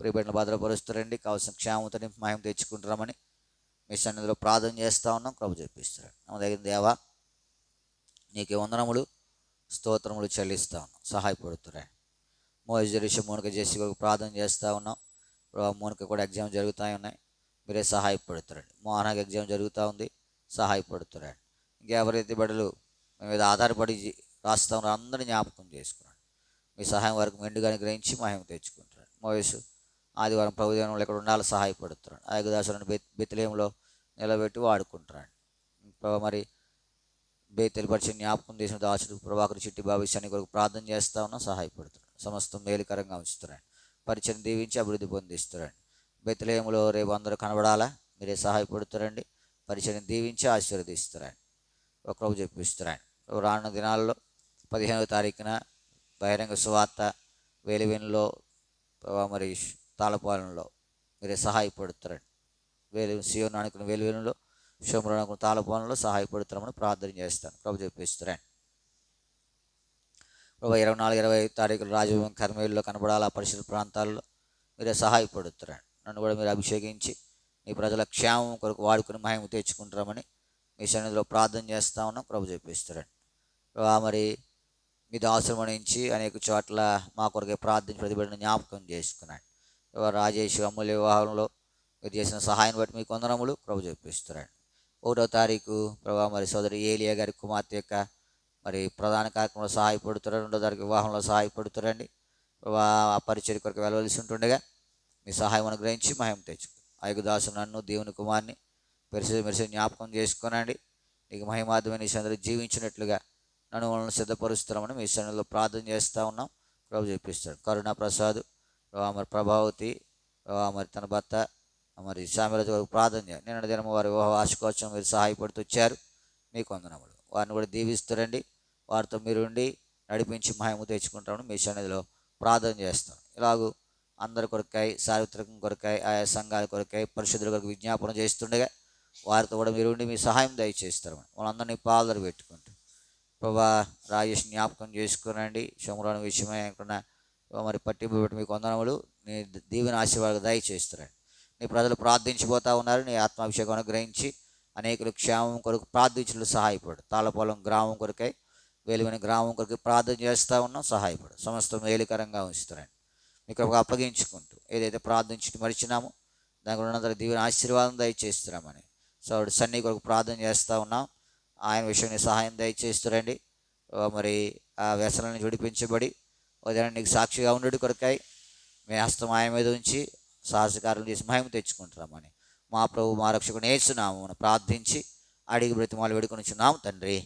ప్రియబిడ్డలు భద్రపరుస్తారండి. కావాల్సిన క్షేమంతో మహిమ తెచ్చుకుంటామని మీ సన్నిధిలో ప్రార్థన చేస్తూ ఉన్నాం. ప్రభు చెప్పిస్తారు. నమ్మదగిన దేవా నీకే వందనములు, స్తోత్రములు చెల్లిస్తూ ఉన్నాం. సహాయపడుతున్నాయి. మోయిజరీష, మోనిక చేసి కొరకు ప్రార్థన చేస్తూ ఉన్నాం. మోనిక కూడా ఎగ్జామ్ జరుగుతూ ఉన్నాయి. మీరే సహాయపడుతారండి. మోహనకి ఎగ్జామ్ జరుగుతూ ఉంది, సహాయపడుతున్నారండి. ఇంకెవరైతే బిడ్డలు మీ మీద ఆధారపడి రాస్తూ ఉన్నారో అందరినీ జ్ఞాపకం చేసుకున్నాడు. మీ సహాయం వరకు మెండుగాని గ్రహించి మహిమ తెచ్చుకుంటాడు. మోయసు ఆదివారం ప్రభుదేవంలో ఇక్కడ ఉండాలి, సహాయపడుతున్నాడు. ఆయగదాసులను బెత్లెహేములో నిలబెట్టి వాడుకుంటున్నాడు. మరి బేతెలు పరిచయం జ్ఞాపకం చేసిన దాసుడు ప్రభాకర్ చిట్టి భవిష్యాన్ని కొరకు ప్రార్థన చేస్తూ ఉన్నాం. సహాయపడుతున్నాడు. సమస్తం మేలుకరంగా ఉంచుతున్నాడు. పరిచయం దీవించి అభివృద్ధి పొందిస్తున్నాడు. బెత్లెహేములో రేపు అందరూ కనబడాలా, మీరే సహాయపడుతారండి. పరిచయం దీవించి ఆశీర్వదిస్తున్నాడు. ఒకరోజు చెప్పిస్తున్నాడు. రానున్న దినాల్లో 15వ తారీఖున బహిరంగ సువార్త వేలివెనులో మరి తాళపాలెంలో మీరే సహాయపడుతారండి. సియోను అనుకున్న వేలివెనులో, షోమ్రోను అనుకున్న తాళపాలెంలో సహాయపడుతామని ప్రార్థన చేస్తాను. ప్రభు చెప్పిస్తున్నాను. ప్రభు 24, 25 తారీఖులు రాజభవన్ కర్మేలులో కనబడాలి. ఆ పరిసర ప్రాంతాల్లో మీరే సహాయపడుతున్నాడు. నన్ను కూడా మీరు అభిషేకించి మీ ప్రజల క్షేమం కొరకు వాడుకుని మహిమ తెచ్చుకుంటామని మీ సన్నిధిలో ప్రార్థన చేస్తూ ఉన్నాం. ప్రభు చెప్పిస్తారండి. మరి మీ దాసుల నుంచి అనేక చోట్ల మా కొరకే ప్రార్థించి ప్రతిబిడ్డను జ్ఞాపకం చేసుకున్నాడు. రాజేష్ అమూల్య వివాహంలో మీరు చేసిన సహాయం బట్టి మీకు వందనములు ప్రభు చూపిస్తున్నాడు. 1వ తారీఖు ప్రభా మరి సోదరి ఏలియా గారి కుమార్తె యొక్క మరి ప్రధాన కార్యక్రమంలో సహాయపడుతున్నారు. 2వ తారీఖు వివాహంలో సహాయపడుతారండి. ప్రభా ఆ పరిచర్య కొరకు వెళ్ళవలసి ఉంటుండగా మీ సహాయం అనుగ్రహించి మహిమ తెచ్చుకో. దాసు నన్ను దేవుని కుమార్ని మెరిసి జ్ఞాపకం చేసుకోనండి. నీకు మహిమార్థమైన ఈ సందర్భంలో జీవించినట్లుగా నన్ను వాళ్ళని సిద్ధపరుస్తున్నామని మీ సన్నిధిలో ప్రార్థన చేస్తూ ఉన్నాం. ప్రభు చూపిస్తాడు. కరుణా ప్రసాద్ మరి ప్రభావతి మరి తన భర్త మరి సామెలతో ప్రార్థన చేయాలి. నిన్న దినం వారి వివాహ ఆశకోసం మీరు సహాయపడుతూ వచ్చారు. మీకు వందనములు. వారిని కూడా దీవిస్తారండి. వారితో మీరు ఉండి నడిపించి మహిమ తెచ్చుకుంటామని మీ సన్నిధిలో ప్రార్థన చేస్తాం. ఇలాగూ అందరి కొరకై, సార్వత్రికం కొరకై, ఆయా సంఘాల కొరకై, పరిశుద్ధుల కొరకు విజ్ఞాపన చేస్తుండగా వారితో కూడా మీరు ఉండి మీ సహాయం దయచేస్తారు. వాళ్ళందరినీ పాదరు పెట్టుకుంటూ ప్రభా రాజేష్ జ్ఞాపకం చేసుకునండి. శుభ్రాన్ని విషయమై అనుకున్న మరి పట్టింపు పెట్టి మీకు వందనములు. నీ దీవెన ఆశీర్వాదాలు దయచేస్తారండి. నీ ప్రజలు ప్రార్థించిపోతూ ఉన్నారు. నీ ఆత్మాభిషేకం అనుగ్రహించి అనేకులు క్షేమం కొరకు ప్రార్థించలు సహాయపడు. తాళపొలం గ్రామం కొరకై, వేలువైన గ్రామం కొరకు ప్రార్థన చేస్తూ ఉన్నాం. సహాయపడు. సమస్తం మేలుకరంగా ఉంచుతారండి. మీకు అప్పగించుకుంటూ ఏదైతే ప్రార్థించి మరిచినామో దాని ఉన్నంత దీవెన ఆశీర్వాదం దయచేస్తున్నామని సోదరుడు సన్నీ కొరకు ప్రార్థన చేస్తూ ఉన్నాం. ఆయన విషయాన్ని సహాయం దయచేస్తారండి. మరి ఆ వ్యసనాన్ని విడిపించబడి ఉదయం నీకు సాక్షిగా ఉండడి కొరకాయి మీ హస్తం ఆయన మీద ఉంచి సాహసకారులు చేసి మహిమ తెచ్చుకుంటున్నామని మా ప్రభు మా రక్షకుని యేసునామమున ప్రార్థించి అడిగి బ్రతిమాలు వేడుకొనిచున్నాము తండ్రి.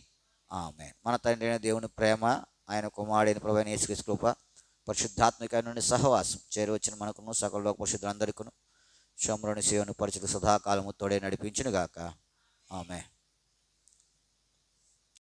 ఆమేన్. మన తండ్రి అయిన దేవుని ప్రేమ, ఆయన కుమారుడైన ప్రభు అయిన యేసుక్రీస్తు కృప, పరిశుద్ధాత్మిక నుండి సహవాసం చేరువచ్చిన మనకును సకల లోక పరిశుద్ధులందరికీ శంభుని సేవను పరిచయ సదాకాలము తోడే నడిపించును గాక. ఆమేన్.